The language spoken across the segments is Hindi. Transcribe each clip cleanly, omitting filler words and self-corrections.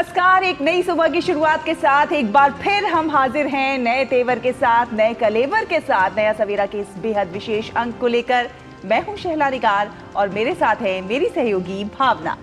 नमस्कार। एक नई सुबह की शुरुआत के साथ एक बार फिर हम हाजिर हैं नए तेवर के साथ, नए कलेवर के साथ, नया सवेरा के इस बेहद विशेष अंक को लेकर। मैं हूं शहला निगार और मेरे साथ है मेरी सहयोगी भावना।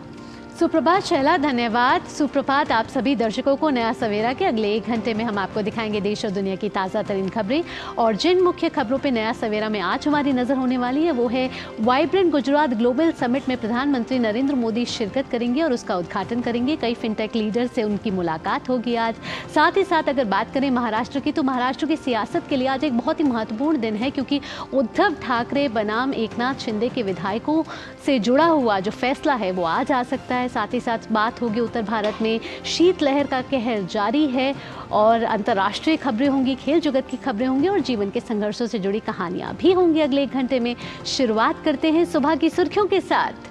सुप्रभात शैला, धन्यवाद। सुप्रभात आप सभी दर्शकों को। नया सवेरा के अगले 1 घंटे में हम आपको दिखाएंगे देश और दुनिया की ताज़ा तरीन खबरें। और जिन मुख्य खबरों पे नया सवेरा में आज हमारी नज़र होने वाली है वो है वाइब्रेंट गुजरात ग्लोबल समिट में प्रधानमंत्री नरेंद्र मोदी शिरकत करेंगे और उसका उद्घाटन करेंगे। कई फिनटेक लीडर से उनकी मुलाकात होगी आज। साथ ही साथ अगर बात करें महाराष्ट्र की, तो महाराष्ट्र की सियासत के लिए आज एक बहुत ही महत्वपूर्ण दिन है, क्योंकि उद्धव ठाकरे बनाम एकनाथ शिंदे के विधायकों से जुड़ा हुआ जो फैसला है वो आज आ सकता है। साथ ही साथ बात होगी उत्तर भारत में शीतलहर का कहर जारी है और अंतर्राष्ट्रीय खबरें होंगी, खेल जगत की खबरें होंगी और जीवन के संघर्षों से जुड़ी कहानियां भी होंगी अगले 1 घंटे में। शुरुआत करते हैं सुबह की सुर्खियों के साथ।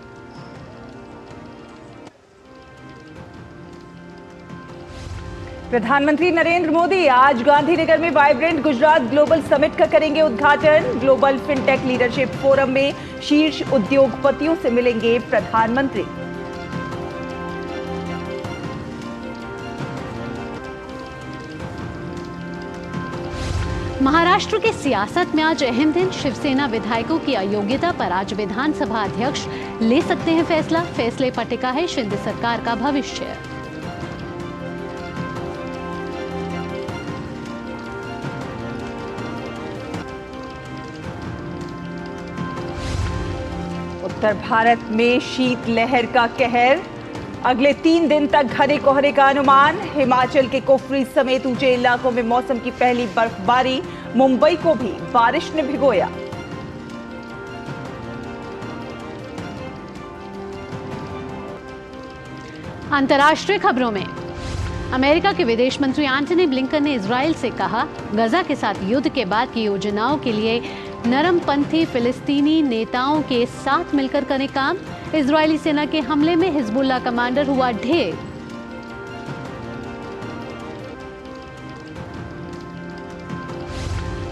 प्रधानमंत्री नरेंद्र मोदी आज गांधीनगर में वाइब्रेंट गुजरात ग्लोबल समिट का करेंगे उद्घाटन। ग्लोबल फिनटेक लीडरशिप फोरम में शीर्ष उद्योगपतियों से मिलेंगे प्रधानमंत्री। महाराष्ट्र के सियासत में आज अहम दिन। शिवसेना विधायकों की अयोग्यता पर आज विधानसभा अध्यक्ष ले सकते हैं फैसला। फैसले पर टिका है शिंदे सरकार का भविष्य। उत्तर भारत में शीतलहर का कहर, अगले 3 दिन तक घने कोहरे का अनुमान। हिमाचल के कुफरी समेत ऊंचे इलाकों में मौसम की पहली बर्फबारी, मुंबई को भी बारिश ने भिगोया। अंतर्राष्ट्रीय खबरों में अमेरिका के विदेश मंत्री एंटनी ब्लिंकन ने इजराइल से कहा, गजा के साथ युद्ध के बाद की योजनाओं के लिए नरमपंथी फिलिस्तीनी नेताओं के साथ मिलकर करें काम। इजरायली सेना के हमले में हिजबुल्लाह कमांडर हुआ ढेर।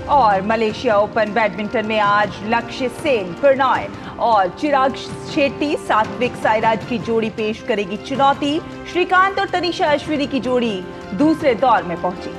और मलेशिया ओपन बैडमिंटन में आज लक्ष्य सेन, प्रणॉय और चिराग शेट्टी, सात्विक साईराज की जोड़ी पेश करेगी चुनौती। श्रीकांत और तनिषा अश्विनी की जोड़ी दूसरे दौर में पहुंची।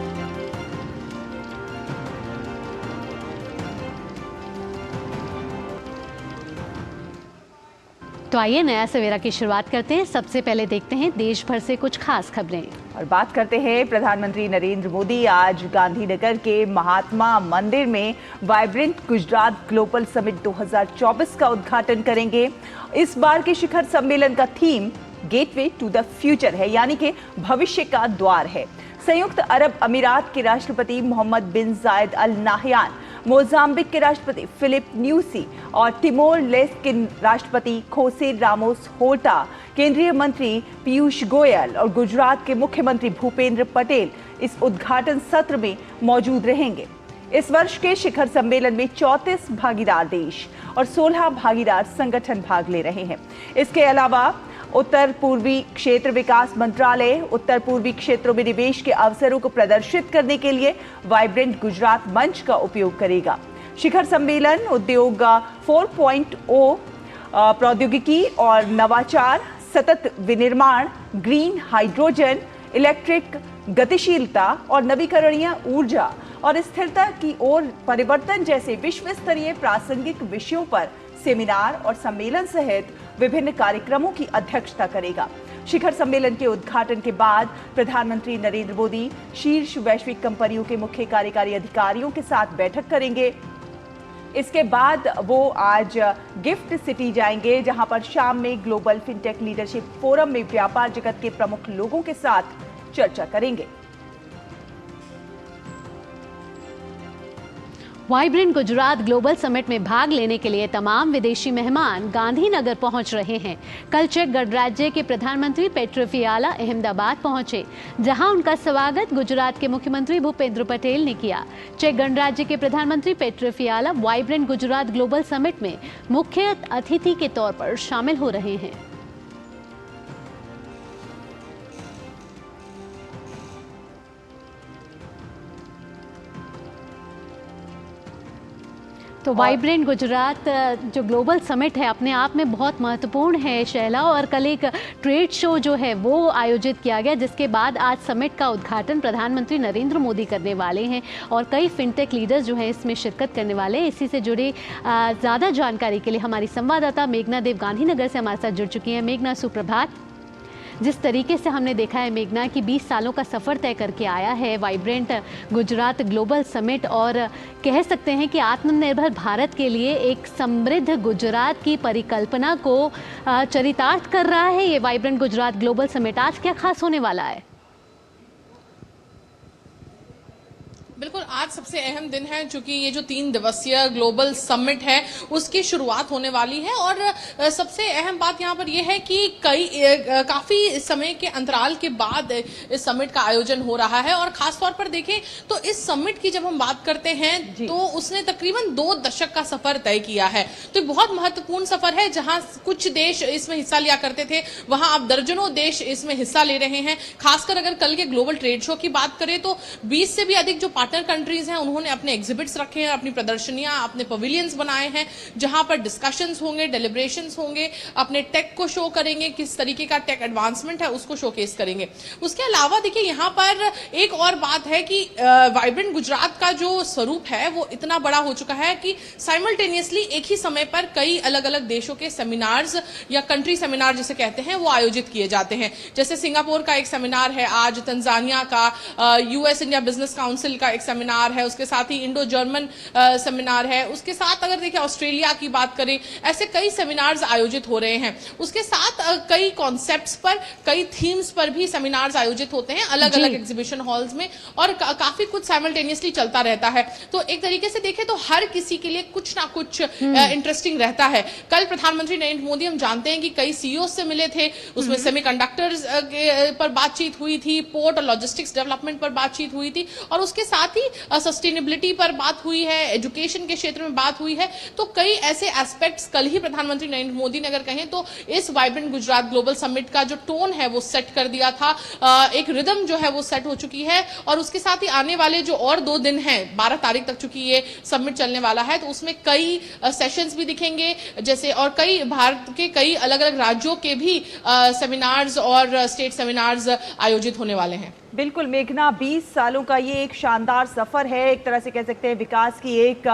तो आइए नया सवेरा की शुरुआत करते हैं। सबसे पहले देखते हैं देश भर से कुछ खास खबरें और बात करते हैं प्रधानमंत्री नरेंद्र मोदी आज गांधीनगर के महात्मा मंदिर में वाइब्रेंट गुजरात ग्लोबल समिट 2024 का उद्घाटन करेंगे। इस बार के शिखर सम्मेलन का theme gateway to the future है, यानी कि भविष्य का द्वार है। संयुक्त अरब अमीरात के राष्ट्रपति मोहम्मद बिन जायद अल नाहयान, मोजाम्बिक के राष्ट्रपति फिलिप न्यूसी और टिमोर लेस्टे के राष्ट्रपति खोसे रामोस होर्टा, केंद्रीय मंत्री पीयूष गोयल और गुजरात के मुख्यमंत्री भूपेंद्र पटेल इस उद्घाटन सत्र में मौजूद रहेंगे। इस वर्ष के शिखर सम्मेलन में 34 भागीदार देश और 16 भागीदार संगठन भाग ले रहे हैं। इसके अलावा उत्तर पूर्वी क्षेत्र विकास मंत्रालय उत्तर पूर्वी क्षेत्रों में निवेश के अवसरों को प्रदर्शित करने के लिए वाइब्रेंट गुजरात मंच का उपयोग करेगा। शिखर सम्मेलन उद्योग 4.0, प्रौद्योगिकी और नवाचार, सतत विनिर्माण, ग्रीन हाइड्रोजन, इलेक्ट्रिक गतिशीलता और नवीकरणीय ऊर्जा और स्थिरता की ओर परिवर्तन जैसे विश्व स्तरीय प्रासंगिक विषयों पर सेमिनार और सम्मेलन सहित विभिन्न कार्यक्रमों की अध्यक्षता करेगा। शिखर सम्मेलन के उद्घाटन के बाद प्रधानमंत्री नरेंद्र मोदी शीर्ष वैश्विक कंपनियों के मुख्य कार्यकारी अधिकारियों के साथ बैठक करेंगे। इसके बाद वो आज गिफ्ट सिटी जाएंगे, जहां पर शाम में ग्लोबल फिनटेक लीडरशिप फोरम में व्यापार जगत के प्रमुख लोगों के साथ चर्चा करेंगे। वाइब्रेंट गुजरात ग्लोबल समिट में भाग लेने के लिए तमाम विदेशी मेहमान गांधीनगर पहुंच रहे हैं। कल चेक गणराज्य के प्रधानमंत्री पेट्रो फियाला अहमदाबाद पहुंचे, जहां उनका स्वागत गुजरात के मुख्यमंत्री भूपेंद्र पटेल ने किया। चेक गणराज्य के प्रधानमंत्री Petr Fiala vibrant Gujarat global summit में मुख्य अतिथि के तौर पर शामिल हो रहे हैं। तो वाइब्रेंट गुजरात जो ग्लोबल समिट है अपने आप में बहुत महत्वपूर्ण है शैला, और कल एक ट्रेड शो जो है वो आयोजित किया गया, जिसके बाद आज समिट का उद्घाटन प्रधानमंत्री नरेंद्र मोदी करने वाले हैं और कई फिनटेक लीडर्स जो हैं इसमें शिरकत करने वाले हैं। इसी से जुड़ी ज़्यादा जानकारी के लिए हमारी संवाददाता मेघना देव गांधीनगर से हमारे साथ जुड़ चुकी हैं। मेघना, सुप्रभात। जिस तरीके से हमने देखा है मेघना कि 20 सालों का सफ़र तय करके आया है वाइब्रेंट गुजरात ग्लोबल समिट, और कह सकते हैं कि आत्मनिर्भर भारत के लिए एक समृद्ध गुजरात की परिकल्पना को चरितार्थ कर रहा है ये वाइब्रेंट गुजरात ग्लोबल समिट। आज क्या खास होने वाला है? बिल्कुल, आज सबसे अहम दिन है क्योंकि ये जो 3 दिवसीय ग्लोबल समिट है उसकी शुरुआत होने वाली है। और सबसे अहम बात यहाँ पर यह है कि काफी समय के अंतराल के बाद इस समिट का आयोजन हो रहा है। और खास तौर पर देखें तो इस समिट की जब हम बात करते हैं तो उसने तकरीबन 2 दशक का सफर तय किया है। तो बहुत महत्वपूर्ण सफर है। जहां कुछ देश इसमें हिस्सा लिया करते थे वहां अब दर्जनों देश इसमें हिस्सा ले रहे हैं। खासकर अगर कल के ग्लोबल ट्रेड शो की बात करें तो 20 से भी अधिक जो पार्टनर कंट्रीज हैं उन्होंने अपने एग्जिबिट्स रखे हैं, अपनी प्रदर्शनियां, अपने पवेलियंस बनाए हैं जहां पर डिस्कशंस होंगे, डेलिब्रेशंस होंगे, अपने टेक को शो करेंगे, किस तरीके का टेक एडवांसमेंट है उसको शोकेस करेंगे। उसके अलावा देखिए यहाँ पर एक और बात है कि वाइब्रेंट गुजरात का जो स्वरूप है वो इतना बड़ा हो चुका है कि साइमल्टेनियसली एक ही समय पर कई अलग अलग देशों के सेमिनार्स या कंट्री सेमिनार जिसे कहते हैं वो आयोजित किए जाते हैं। जैसे सिंगापुर का एक सेमिनार है, आज तंजानिया का, यूएस इंडिया बिजनेस काउंसिल का एक सेमिनार है, उसके साथ ही इंडो जर्मन सेमिनार है, उसके साथ अगर देखिए ऑस्ट्रेलिया की बात करें, ऐसे कई सेमिनार्स आयोजित हो रहे हैं। उसके साथ कई कॉन्सेप्ट्स पर, कई थीम्स पर भी सेमिनार्स आयोजित होते हैं अलग अलग एग्जीबिशन हॉल्स में, और काफी कुछ साइमल्टेनियसली चलता रहता है। तो एक तरीके से देखें तो हर किसी के लिए कुछ ना कुछ इंटरेस्टिंग रहता है। कल प्रधानमंत्री नरेंद्र मोदी हम जानते हैं कि कई सीईओ से मिले थे, उसमें सेमीकंडक्टर्स पर बातचीत हुई थी, पोर्ट और लॉजिस्टिक्स डेवलपमेंट पर बातचीत हुई थी, और उसके साथ ही सस्टेनेबिलिटी पर बात हुई है, एजुकेशन के क्षेत्र में बात हुई है। तो कई ऐसे एस्पेक्ट्स कल ही प्रधानमंत्री नरेंद्र मोदी ने अगर कहें तो इस वाइब्रेंट गुजरात ग्लोबल समिट का जो टोन है वो सेट कर दिया था, एक रिदम जो है वो सेट हो चुकी है। और उसके साथ ही आने वाले जो और 2 दिन हैं, 12 तारीख तक चूंकि ये समिट चलने वाला है, तो उसमें कई सेशंस भी दिखेंगे जैसे, और कई भारत के कई अलग अलग राज्यों के भी सेमिनार्स और स्टेट सेमिनार्स आयोजित होने वाले हैं। बिल्कुल मेघना, 20 सालों का ये एक शानदार सफर है, एक तरह से कह सकते हैं विकास की एक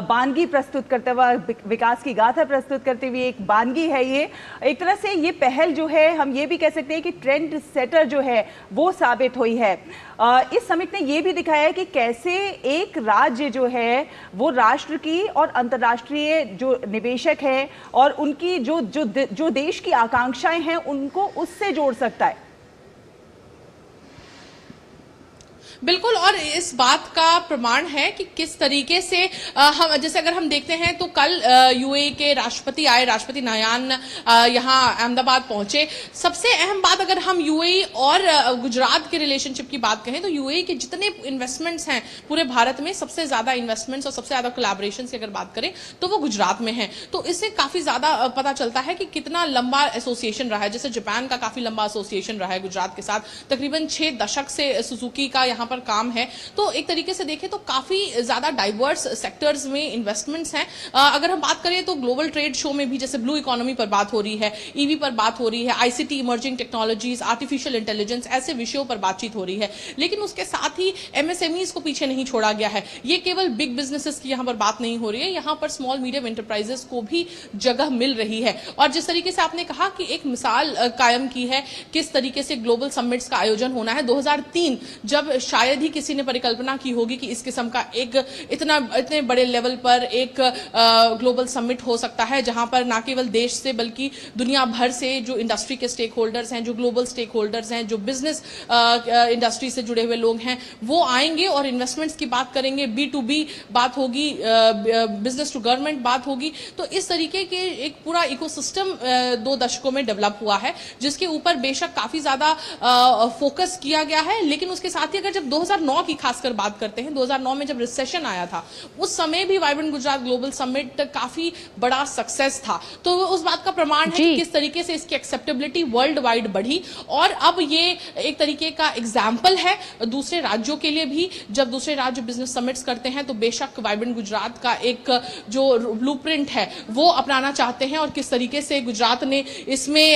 बानगी प्रस्तुत करते हुए, विकास की गाथा प्रस्तुत करते हुए एक बानगी है ये। एक तरह से ये पहल जो है हम ये भी कह सकते हैं कि ट्रेंड सेटर जो है वो साबित हुई है। इस समिट ने ये भी दिखाया है कि कैसे एक राज्य जो है वो राष्ट्र की और अंतर्राष्ट्रीय जो निवेशक है और उनकी जो देश की आकांक्षाएं हैं उनको उससे जोड़ सकता है। बिल्कुल, और इस बात का प्रमाण है कि किस तरीके से हम, जैसे अगर हम देखते हैं तो कल यूएई के राष्ट्रपति आए, राष्ट्रपति नायान यहाँ अहमदाबाद पहुंचे। सबसे अहम बात अगर हम यूएई और गुजरात के रिलेशनशिप की बात कहें तो यूएई के जितने इन्वेस्टमेंट्स हैं पूरे भारत में, सबसे ज्यादा इन्वेस्टमेंट्स और सबसे ज्यादा कोलैबोरेशन की अगर बात करें तो वो गुजरात में है। तो इससे काफी ज्यादा पता चलता है कि कितना लंबा एसोसिएशन रहा है। जैसे जापान का काफी लंबा एसोसिएशन रहा है गुजरात के साथ, तकरीबन 6 दशक से सुजुकी का यहाँ पर काम है। तो एक तरीके से देखें तो काफी ज्यादा डाइवर्स सेक्टर्स में इन्वेस्टमेंट्स हैं। अगर हम बात करें तो ग्लोबल ट्रेड शो में भी जैसे ब्लू इकोनॉमी पर बात हो रही है, ईवी पर बात हो रही है, ICT, emerging technologies, artificial intelligence, ऐसे विषयों पर बातचीत हो रही है। लेकिन उसके साथ ही एमएसएमईज को पीछे नहीं छोड़ा गया है। ये केवल बिग बिजनेसेस की यहाँ पर बात नहीं हो रही है, यहाँ पर स्मॉल मीडियम एंटरप्राइजेस को भी जगह मिल रही है। और जिस तरीके से आपने कहा कि एक मिसाल कायम की है किस तरीके से ग्लोबल समिट्स का आयोजन होना है। 2003 जब शायद ही किसी ने परिकल्पना की होगी कि इस किस्म का एक इतने बड़े लेवल पर एक ग्लोबल समिट हो सकता है, जहां पर ना केवल देश से बल्कि दुनिया भर से जो इंडस्ट्री के स्टेक होल्डर्स हैं, जो ग्लोबल स्टेक होल्डर्स हैं, जो बिजनेस इंडस्ट्री से जुड़े हुए लोग हैं, वो आएंगे और इन्वेस्टमेंट्स की बात करेंगे, B2B बात होगी, बिजनेस टू गवर्नमेंट बात होगी। तो इस तरीके के एक पूरा इकोसिस्टम 2 दशकों में डेवलप हुआ है, जिसके ऊपर बेशक काफी ज्यादा फोकस किया गया है। लेकिन उसके साथ ही अगर जब जब 2009 की खासकर बात करते हैं, 2009 में जब रिसेशन आया था, उस समय भी वाइब्रेंट गुजरात ग्लोबल समिट काफी बड़ा सक्सेस था। तो उस बात का प्रमाण है कि किस तरीके से इसकी एक्सेप्टेबिलिटी वर्ल्ड वाइड बढ़ी, और अब ये एक तरीके का एग्जाम्पल है दूसरे राज्यों के लिए भी। जब दूसरे राज्य बिजनेस समिट्स करते हैं तो बेशक वाइब्रेंट गुजरात का एक जो ब्लूप्रिंट है वो अपनाना चाहते हैं, और किस तरीके से गुजरात ने इसमें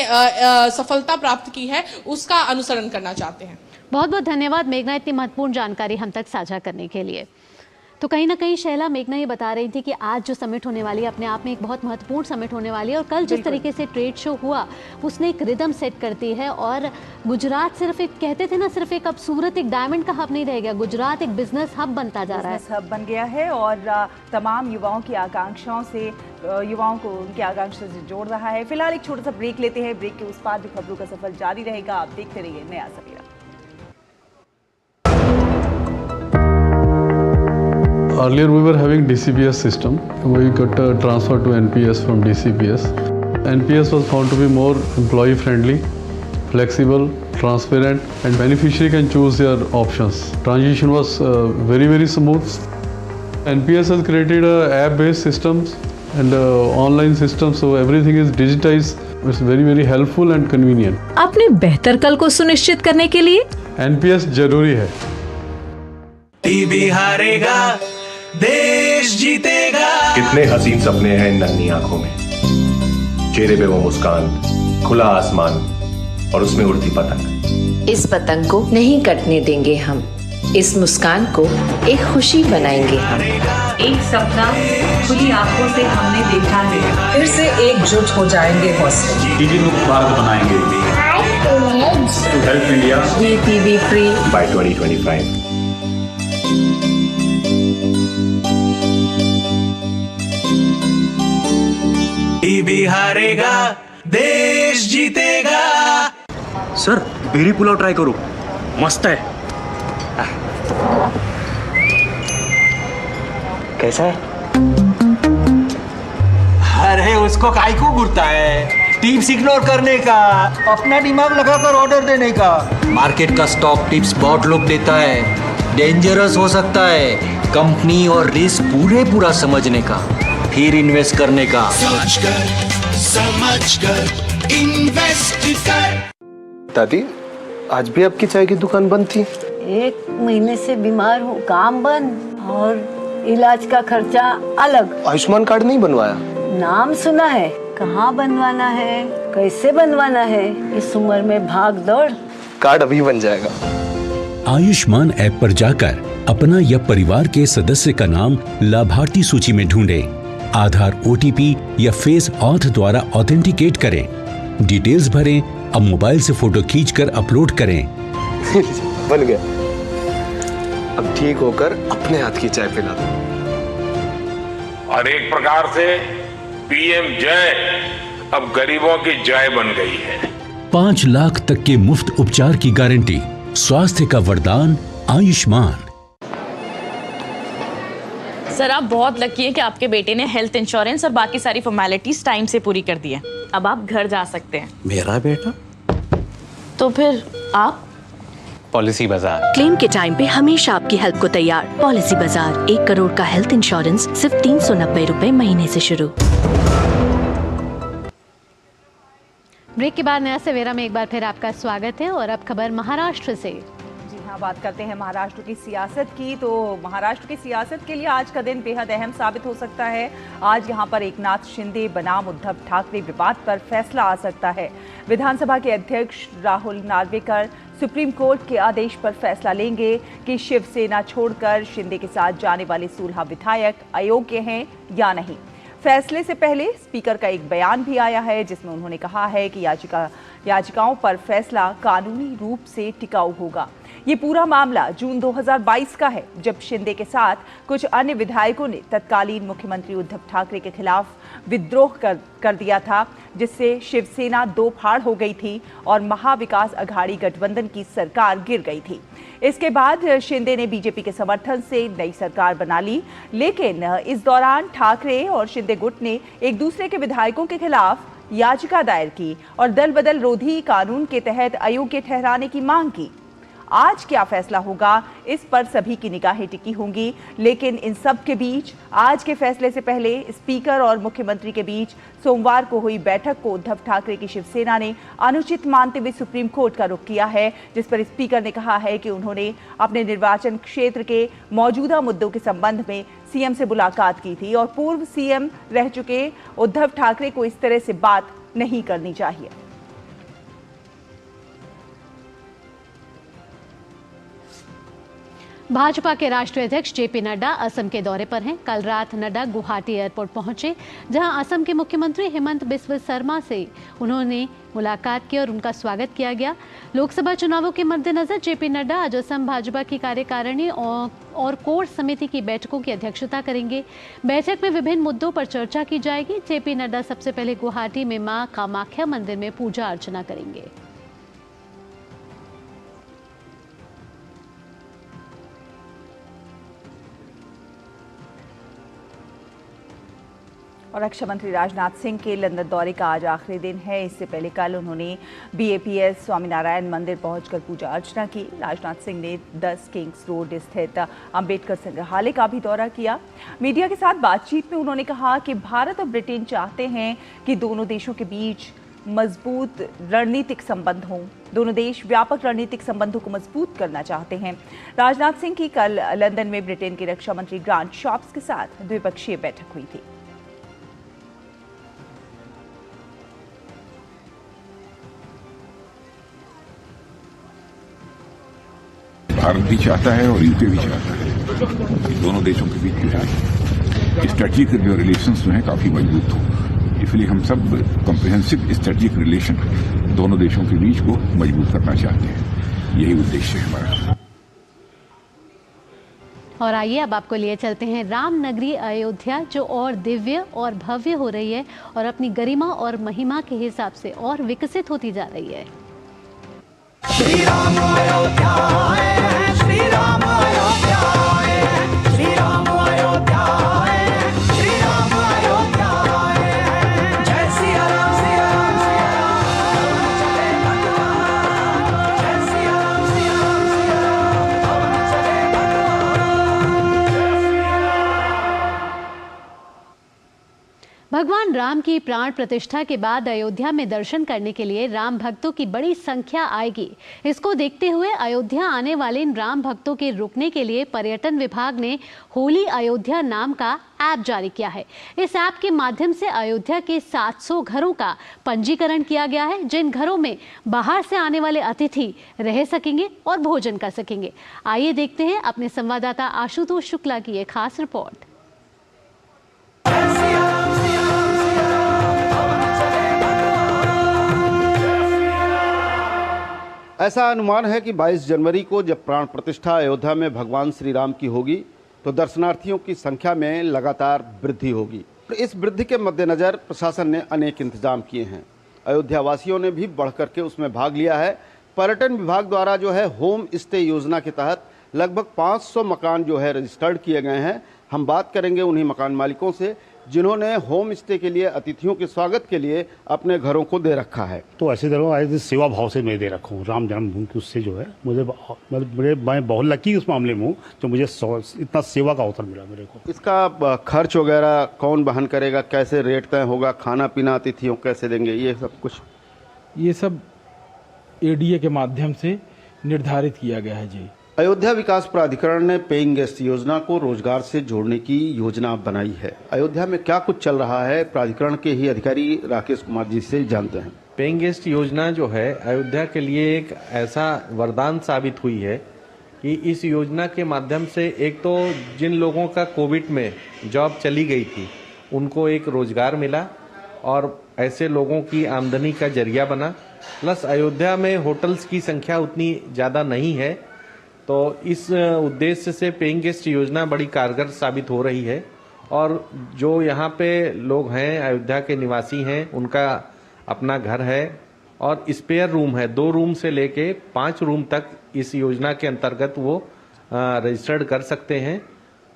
सफलता प्राप्त की है उसका अनुसरण करना चाहते हैं। बहुत बहुत धन्यवाद मेघना, इतनी महत्वपूर्ण जानकारी हम तक साझा करने के लिए। तो कहीं ना कहीं शैला, मेघना ये बता रही थी कि आज जो समिट होने वाली है अपने आप में एक बहुत महत्वपूर्ण समिट होने वाली है, और कल जिस तरीके से ट्रेड शो हुआ उसने एक रिदम सेट करती है। और गुजरात सिर्फ एक, कहते थे ना, सिर्फ एक, अब सूरत एक डायमंड का हब नहीं रह गया, गुजरात एक बिजनेस हब बनता जा रहा है, हब बन गया है, और तमाम युवाओं की आकांक्षाओं से, युवाओं को उनकी आकांक्षा से जोड़ रहा है। फिलहाल एक छोटा सा ब्रेक लेते हैं, ब्रेक के उस पार भी खबरों का सफर जारी रहेगा। आप देखते रहिए नया सवेरा। Earlier we were having DCBS system. We got transferred to NPS from DCBS. NPS was found to be more employee friendly, flexible, transparent, and beneficiary can choose their options. Transition was very smooth. NPS has created app-based systems and online systems, so everything is digitized. It's very helpful and convenient. अपने बेहतर कल को सुनिश्चित करने के लिए NPS जरूरी है। टीबी हारेगा, देश जीतेगा। कितने हसीन सपने हैं इन नन्ही आंखों में, चेहरे पे वो मुस्कान, खुला आसमान और उसमें उड़ती पतंग। इस पतंग को नहीं कटने देंगे हम, इस मुस्कान को एक खुशी बनाएंगे हम। एक सपना खुली आंखों से हमने देखा है, फिर से एकजुट हो जाएंगे हौसले। टीबी मुक्त भारत बनाएंगे, to help India be TB free by 2025। TB हारेगा, देश जीतेगा। सर बेरी पुलाव ट्राई करो, मस्त है। कैसा है? अरे उसको काहे को घूरता है, टिप्स इग्नोर करने का, अपना दिमाग लगाकर ऑर्डर देने का। मार्केट का स्टॉक टिप्स बहुत लोग देता है, डेंजरस हो सकता है। कंपनी और रिस्क पूरा समझने का, फिर इन्वेस्ट करने का। समझ कर इन्वेस्ट कर। दादी, आज भी आपकी चाय की दुकान बंद थी? 1 महीने से बीमार हूँ, काम बंद और इलाज का खर्चा अलग। आयुष्मान कार्ड नहीं बनवाया? नाम सुना है, कहाँ बनवाना है, कैसे बनवाना है, इस उम्र में भाग दौड़। कार्ड अभी बन जाएगा। आयुष्मान ऐप पर जाकर अपना या परिवार के सदस्य का नाम लाभार्थी सूची में ढूंढें, आधार, OTP या फेस ऑथ द्वारा ऑथेंटिकेट करें, डिटेल्स भरें, अब मोबाइल से फोटो खींचकर अपलोड करें। बन गया। अब ठीक होकर अपने हाथ की चाय पिला दो। और एक प्रकार से PM जय अब गरीबों की जय बन गई है। 5 लाख तक के मुफ्त उपचार की गारंटी, स्वास्थ्य का वरदान आयुष्मान। सर आप बहुत लकी हैं कि आपके बेटे ने हेल्थ इंश्योरेंस और बाकी सारी फॉर्मेलिटीज टाइम से पूरी कर दी है। अब आप घर जा सकते हैं। मेरा बेटा? तो फिर आप? पॉलिसी बाजार। क्लेम के टाइम पे हमेशा आपकी हेल्प को तैयार। पॉलिसी बाजार, 1 करोड़ का हेल्थ इंश्योरेंस सिर्फ 390 रुपए महीने से शुरू। ब्रेक के बाद नया सवेरा में एक बार फिर आपका स्वागत है, और अब खबर महाराष्ट्र से। बात करते हैं महाराष्ट्र की सियासत की। तो महाराष्ट्र की सियासत के लिए आज का दिन बेहद अहम साबित हो सकता है। आज यहां पर एकनाथ शिंदे बनाम उद्धव ठाकरे विवाद पर फैसला आ सकता है। विधानसभा के अध्यक्ष राहुल नार्वेकर सुप्रीम कोर्ट के आदेश पर फैसला लेंगे कि शिवसेना छोड़कर शिंदे के साथ जाने वाले 16 विधायक अयोग्य हैं या नहीं। फैसले से पहले स्पीकर का एक बयान भी आया है जिसमें उन्होंने कहा है कि याचिकाओं पर फैसला कानूनी रूप से टिकाऊ होगा। ये पूरा मामला जून 2022 का है, जब शिंदे के साथ कुछ अन्य विधायकों ने तत्कालीन मुख्यमंत्री उद्धव ठाकरे के खिलाफ विद्रोह कर दिया था, जिससे शिवसेना 2 फाड़ हो गई थी और महाविकास अघाड़ी गठबंधन की सरकार गिर गई थी। इसके बाद शिंदे ने बीजेपी के समर्थन से नई सरकार बना ली, लेकिन इस दौरान ठाकरे और शिंदे गुट ने एक दूसरे के विधायकों के खिलाफ याचिका दायर की और दल बदल रोधी कानून के तहत अयोग्य ठहराने की मांग की। आज क्या फैसला होगा, इस पर सभी की निगाहें टिकी होंगी। लेकिन इन सब के बीच आज के फैसले से पहले स्पीकर और मुख्यमंत्री के बीच सोमवार को हुई बैठक को उद्धव ठाकरे की शिवसेना ने अनुचित मानते हुए सुप्रीम कोर्ट का रुख किया है, जिस पर स्पीकर ने कहा है कि उन्होंने अपने निर्वाचन क्षेत्र के मौजूदा मुद्दों के संबंध में सीएम से मुलाकात की थी और पूर्व सीएम रह चुके उद्धव ठाकरे को इस तरह से बात नहीं करनी चाहिए। भाजपा के राष्ट्रीय अध्यक्ष जेपी नड्डा असम के दौरे पर हैं। कल रात नड्डा गुवाहाटी एयरपोर्ट पहुंचे, जहां असम के मुख्यमंत्री हिमंत बिस्वा शर्मा से उन्होंने मुलाकात की और उनका स्वागत किया गया। लोकसभा चुनावों के मद्देनजर जेपी नड्डा आज असम भाजपा की कार्यकारिणी और कोर समिति की बैठकों की अध्यक्षता करेंगे। बैठक में विभिन्न मुद्दों पर चर्चा की जाएगी। जेपी नड्डा सबसे पहले गुवाहाटी में मां कामाख्या मंदिर में पूजा अर्चना करेंगे। और रक्षा मंत्री राजनाथ सिंह के लंदन दौरे का आज आखिरी दिन है। इससे पहले कल उन्होंने BAPS स्वामीनारायण मंदिर पहुंचकर पूजा अर्चना की। राजनाथ सिंह ने 10 किंग्स रोड स्थित अंबेडकर संग्रहालय का भी दौरा किया। मीडिया के साथ बातचीत में उन्होंने कहा कि भारत और ब्रिटेन चाहते हैं कि दोनों देशों के बीच मजबूत रणनीतिक संबंध हों। दोनों देश व्यापक रणनीतिक संबंधों को मजबूत करना चाहते हैं। राजनाथ सिंह की कल लंदन में ब्रिटेन के रक्षा मंत्री ग्रांट शॉप्स के साथ द्विपक्षीय बैठक हुई थी। भारत भी चाहता है और यूके भी चाहता है दोनों देशों के बीच जो है स्ट्रेटेजिक जो रिलेशंस जो है काफी मजबूत हो। इसलिए हम सब कॉम्प्रिहेंसिव स्ट्रेटेजिक रिलेशन दोनों देशों के बीच को मजबूत करना चाहते हैं। यही उद्देश्य है हमारा। और आइए अब आपको लिए चलते हैं राम नगरी अयोध्या, जो और दिव्य और भव्य हो रही है और अपनी गरिमा और महिमा के हिसाब से और विकसित होती जा रही है। श्री राम अयोध्या आए, श्री राम अयोध्या आए, श्री राम अयोध्या आए, श्री राम अयोध्या आए। जय सिया राम सिया राम सिया राम, चले भगवान। जय सिया राम सिया राम सिया राम, चले भगवान राम की प्राण प्रतिष्ठा के बाद अयोध्या में दर्शन करने के लिए राम भक्तों की बड़ी संख्या आएगी। इसको देखते हुए अयोध्या आने वाले इन राम भक्तों के रुकने के लिए पर्यटन विभाग ने होली अयोध्या नाम का ऐप जारी किया है। इस ऐप के माध्यम से अयोध्या के 700 घरों का पंजीकरण किया गया है, जिन घरों में बाहर से आने वाले अतिथि रह सकेंगे और भोजन कर सकेंगे। आइए देखते हैं अपने संवाददाता आशुतोष शुक्ला की एक खास रिपोर्ट। ऐसा अनुमान है कि 22 जनवरी को जब प्राण प्रतिष्ठा अयोध्या में भगवान श्री राम की होगी तो दर्शनार्थियों की संख्या में लगातार वृद्धि होगी। इस वृद्धि के मद्देनजर प्रशासन ने अनेक इंतजाम किए हैं। अयोध्या वासियों ने भी बढ़ करके उसमें भाग लिया है। पर्यटन विभाग द्वारा जो है होम स्टे योजना के तहत लगभग 500 मकान जो है रजिस्टर्ड किए गए हैं। हम बात करेंगे उन्हीं मकान मालिकों से जिन्होंने होम स्टे के लिए अतिथियों के स्वागत के लिए अपने घरों को दे रखा है। तो ऐसे तरह आज सेवा भाव से मैं दे रखा हूँ राम जन्मभूमि की, उससे जो है मैं बहुत लकी उस मामले में हूँ जो मुझे इतना सेवा का अवसर मिला मेरे को। इसका खर्च वगैरह कौन वहन करेगा, कैसे रेट तय होगा, खाना पीना अतिथियों कैसे देंगे, ये सब कुछ? ये सब ADA के माध्यम से निर्धारित किया गया है जी। अयोध्या विकास प्राधिकरण ने पेइंग गेस्ट योजना को रोजगार से जोड़ने की योजना बनाई है। अयोध्या में क्या कुछ चल रहा है, प्राधिकरण के ही अधिकारी राकेश कुमार जी से जानते हैं। पेइंग गेस्ट योजना जो है अयोध्या के लिए एक ऐसा वरदान साबित हुई है कि इस योजना के माध्यम से एक तो जिन लोगों का कोविड में जॉब चली गई थी उनको एक रोजगार मिला और ऐसे लोगों की आमदनी का जरिया बना। प्लस अयोध्या में होटल्स की संख्या उतनी ज़्यादा नहीं है, तो इस उद्देश्य से पेइंग गेस्ट योजना बड़ी कारगर साबित हो रही है। और जो यहाँ पे लोग हैं, अयोध्या के निवासी हैं, उनका अपना घर है और स्पेयर रूम है। 2 रूम से लेके 5 रूम तक इस योजना के अंतर्गत वो रजिस्टर्ड कर सकते हैं।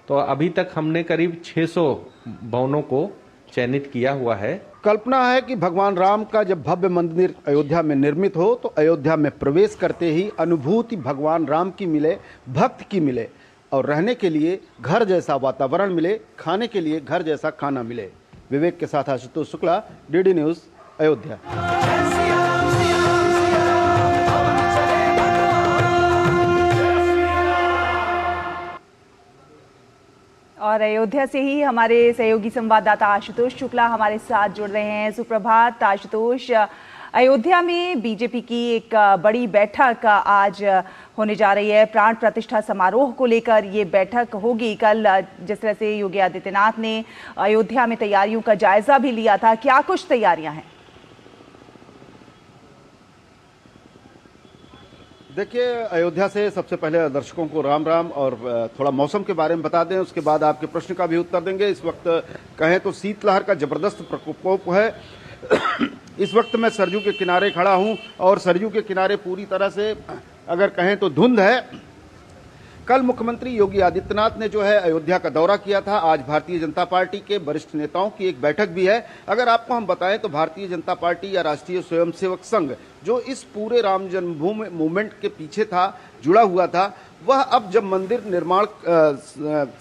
तो अभी तक हमने करीब 600 भवनों को चयनित किया हुआ है। कल्पना है कि भगवान राम का जब भव्य मंदिर अयोध्या में निर्मित हो तो अयोध्या में प्रवेश करते ही अनुभूति भगवान राम की मिले, भक्त की मिले और रहने के लिए घर जैसा वातावरण मिले, खाने के लिए घर जैसा खाना मिले। विवेक के साथ आशुतोष शुक्ला, डीडी न्यूज़, अयोध्या। और अयोध्या से ही हमारे सहयोगी संवाददाता आशुतोष शुक्ला हमारे साथ जुड़ रहे हैं। सुप्रभात आशुतोष। अयोध्या में बीजेपी की एक बड़ी बैठक आज होने जा रही है। प्राण प्रतिष्ठा समारोह को लेकर ये बैठक होगी। कल जिस तरह से योगी आदित्यनाथ ने अयोध्या में तैयारियों का जायजा भी लिया था, क्या कुछ तैयारियां हैं? देखिए, अयोध्या से सबसे पहले दर्शकों को राम राम और थोड़ा मौसम के बारे में बता दें, उसके बाद आपके प्रश्न का भी उत्तर देंगे। इस वक्त कहें तो शीतलहर का जबरदस्त प्रकोप है। इस वक्त मैं सरयू के किनारे खड़ा हूं और सरयू के किनारे पूरी तरह से अगर कहें तो धुंध है। कल मुख्यमंत्री योगी आदित्यनाथ ने जो है अयोध्या का दौरा किया था। आज भारतीय जनता पार्टी के वरिष्ठ नेताओं की एक बैठक भी है। अगर आपको हम बताएं तो भारतीय जनता पार्टी या राष्ट्रीय स्वयंसेवक संघ जो इस पूरे राम जन्मभूमि मूवमेंट के पीछे था, जुड़ा हुआ था, वह अब जब मंदिर निर्माण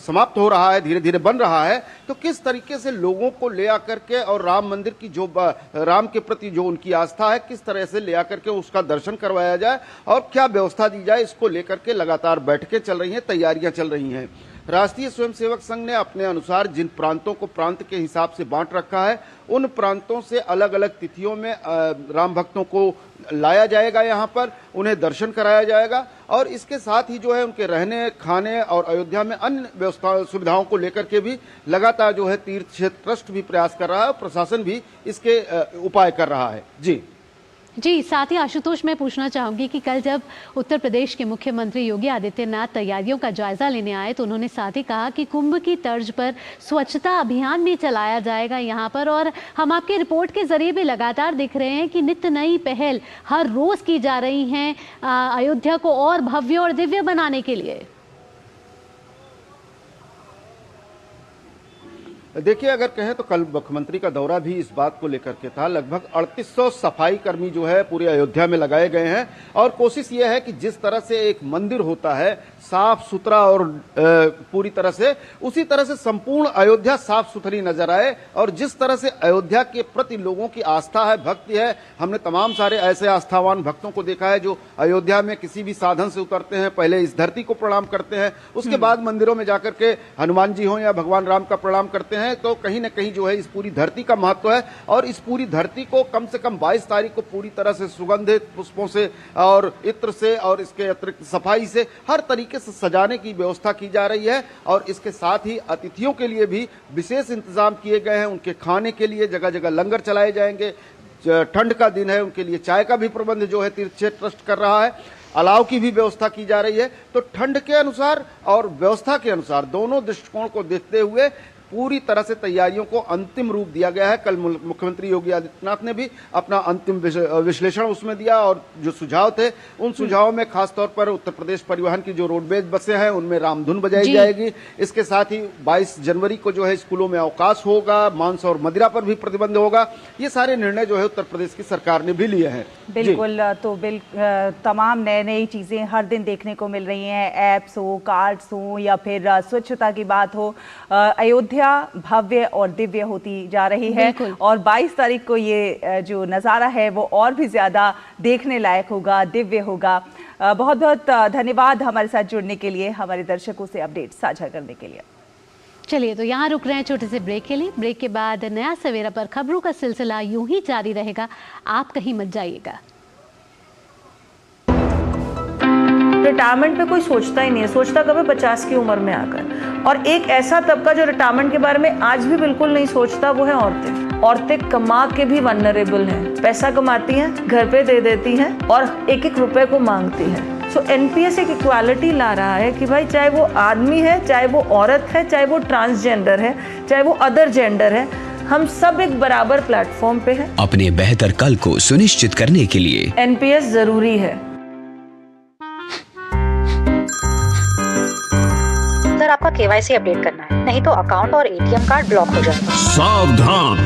समाप्त हो रहा है, धीरे धीरे बन रहा है, तो किस तरीके से लोगों को ले आकर के और राम मंदिर की जो राम के प्रति जो उनकी आस्था है, किस तरह से ले आकर के उसका दर्शन करवाया जाए और क्या व्यवस्था दी जाए, इसको लेकर के लगातार बैठकें चल रही हैं, तैयारियां चल रही हैं। राष्ट्रीय स्वयंसेवक संघ ने अपने अनुसार जिन प्रांतों को प्रांत के हिसाब से बांट रखा है, उन प्रांतों से अलग अलग तिथियों में राम भक्तों को लाया जाएगा, यहाँ पर उन्हें दर्शन कराया जाएगा और इसके साथ ही जो है उनके रहने खाने और अयोध्या में अन्य व्यवस्था सुविधाओं को लेकर के भी लगातार जो है तीर्थ क्षेत्र ट्रस्ट भी प्रयास कर रहा है और प्रशासन भी इसके उपाय कर रहा है। जी, साथ ही आशुतोष मैं पूछना चाहूंगी कि कल जब उत्तर प्रदेश के मुख्यमंत्री योगी आदित्यनाथ तैयारियों का जायजा लेने आए तो उन्होंने साथ ही कहा कि कुंभ की तर्ज पर स्वच्छता अभियान भी चलाया जाएगा यहाँ पर, और हम आपके रिपोर्ट के जरिए भी लगातार देख रहे हैं कि नित्य नई पहल हर रोज की जा रही हैं अयोध्या को और भव्य और दिव्य बनाने के लिए। देखिए, अगर कहें तो कल मुख्यमंत्री का दौरा भी इस बात को लेकर के था। लगभग 3800 सफाई कर्मी जो है पूरे अयोध्या में लगाए गए हैं और कोशिश यह है कि जिस तरह से एक मंदिर होता है साफ सुथरा और पूरी तरह से, उसी तरह से संपूर्ण अयोध्या साफ सुथरी नजर आए और जिस तरह से अयोध्या के प्रति लोगों की आस्था है, भक्ति है। हमने तमाम सारे ऐसे आस्थावान भक्तों को देखा है जो अयोध्या में किसी भी साधन से उतरते हैं, पहले इस धरती को प्रणाम करते हैं, उसके बाद मंदिरों में जाकर के हनुमान जी हो या भगवान राम का प्रणाम करते हैं। तो कहीं न कहीं जो है इस पूरी धरती का महत्व है और इस पूरी धरती को कम से कम 22 तारीख को पूरी तरह से सुगंधित पुष्पों से और इत्र से और इसके अतिरिक्त सफाई से हर तरीके से सजाने की व्यवस्था की जा रही है और इसके साथ ही अतिथियों के लिए भी विशेष इंतजाम किए गए हैं। उनके खाने के लिए जगह जगह लंगर चलाए जाएंगे। ठंड का दिन है, उनके लिए चाय का भी प्रबंध जो है तीर्थ क्षेत्र ट्रस्ट कर रहा है। अलाव की भी व्यवस्था की जा रही है। तो ठंड के अनुसार और व्यवस्था के अनुसार दोनों दृष्टिकोण को देखते हुए पूरी तरह से तैयारियों को अंतिम रूप दिया गया है। कल मुख्यमंत्री योगी आदित्यनाथ ने भी अपना अंतिम विश्लेषण उसमें दिया और जो सुझाव थे उन सुझावों में खासतौर पर उत्तर प्रदेश परिवहन की जो रोडवेज बसें हैं उनमें रामधुन बजाई जाएगी। इसके साथ ही 22 जनवरी को जो है स्कूलों में अवकाश होगा, मांस और मदिरा पर भी प्रतिबंध होगा। ये सारे निर्णय जो है उत्तर प्रदेश की सरकार ने भी लिए हैं। बिल्कुल, तो तमाम नई चीजें हर दिन देखने को मिल रही हैं, ऐप्स हो, कार्ड्स हो या फिर स्वच्छता की बात हो। अयोध्या भव्य और दिव्य होती जा रही है और 22 तारीख को ये जो नज़ारा है वो और भी ज़्यादा देखने लायक होगा, दिव्य होगा। बहुत बहुत धन्यवाद हमारे साथ जुड़ने के लिए, हमारे दर्शकों से अपडेट साझा करने के लिए। चलिए, तो यहाँ रुक रहे हैं छोटे से ब्रेक के लिए। ब्रेक के बाद नया सवेरा पर खबरों का सिलसिला यूं ही जारी रहेगा, आप कहीं मत जाइएगा। रिटायरमेंट पे कोई सोचता ही नहीं है, सोचता कब है 50 की उम्र में आकर। और एक ऐसा तबका जो रिटायरमेंट के बारे में आज भी बिल्कुल नहीं सोचता वो है औरतें। औरतें कमा के भी वनरेबल हैं, पैसा कमाती हैं, घर पे दे देती हैं और एक एक रुपए को मांगती हैं। सो एनपीएस एक इक्वालिटी ला रहा है कि भाई चाहे वो आदमी है, चाहे वो औरत है, चाहे वो ट्रांसजेंडर है, चाहे वो अदर जेंडर है, हम सब एक बराबर प्लेटफॉर्म पे हैं। अपने बेहतर कल को सुनिश्चित करने के लिए एनपीएस जरूरी है। सर, आपका KYC अपडेट करना है, नहीं तो अकाउंट और ATM कार्ड ब्लॉक हो जाएगा। सावधान,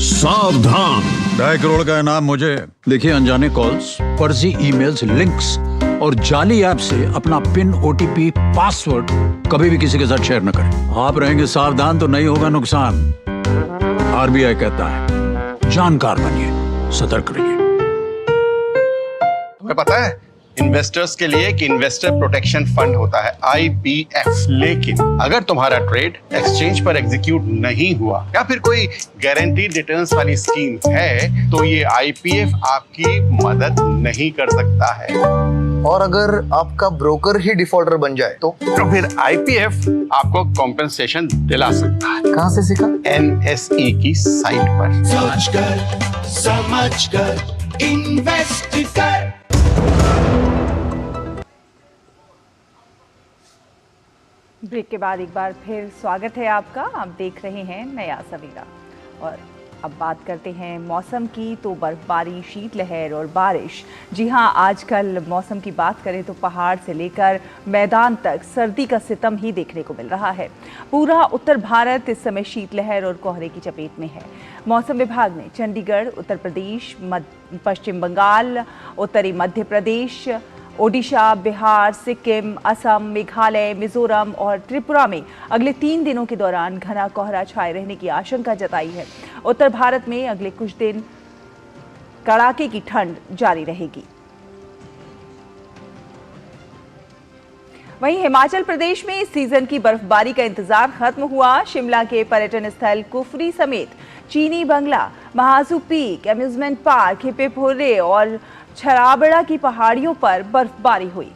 सावधान। 2.5 करोड़ का इनाम मुझे। देखिए, अनजाने कॉल्स, फर्जी ईमेल्स, लिंक्स और जाली ऐप से अपना पिन, OTP, पासवर्ड कभी भी किसी के साथ शेयर न करें। आप रहेंगे सावधान तो नहीं होगा नुकसान। RBI कहता है, जानकार बनिए, सतर्क रहिए। तुम्हें पता है इन्वेस्टर्स के लिए एक इन्वेस्टर प्रोटेक्शन फंड होता है, IPF। लेकिन अगर तुम्हारा ट्रेड एक्सचेंज पर एग्जीक्यूट नहीं हुआ या फिर कोई गारंटीड रिटर्न्स वाली स्कीम है तो ये IPF आपकी मदद नहीं कर सकता है। और अगर आपका ब्रोकर ही डिफॉल्टर बन जाए तो फिर IPF आपको कॉम्पेंसेशन दिला सकता है। कहाँ से सीखा? NSE की साइट पर। समझ कर इन्वेस्ट कर। ब्रेक के बाद एक बार फिर स्वागत है आपका। आप देख रहे हैं नया सवेरा और अब बात करते हैं मौसम की। तो बर्फबारी, शीतलहर और बारिश। जी हां, आजकल मौसम की बात करें तो पहाड़ से लेकर मैदान तक सर्दी का सितम ही देखने को मिल रहा है। पूरा उत्तर भारत इस समय शीतलहर और कोहरे की चपेट में है। मौसम विभाग ने चंडीगढ़, उत्तर प्रदेश, पश्चिम बंगाल, उत्तरी मध्य प्रदेश, ओडिशा, बिहार, सिक्किम, असम, मेघालय, मिजोरम और त्रिपुरा में अगले 3 दिनों के दौरान घना कोहरा छाए रहने की आशंका जताई है। उत्तर भारत में अगले कुछ दिन कड़ाके की ठंड जारी रहेगी। वहीं हिमाचल प्रदेश में इस सीजन की बर्फबारी का इंतजार खत्म हुआ। शिमला के पर्यटन स्थल कुफरी समेत चीनी बंगला, महासू पीक, एम्यूजमेंट पार्क, हिप्पीपुरे और छराबड़ा की पहाड़ियों पर बर्फबारी हुई।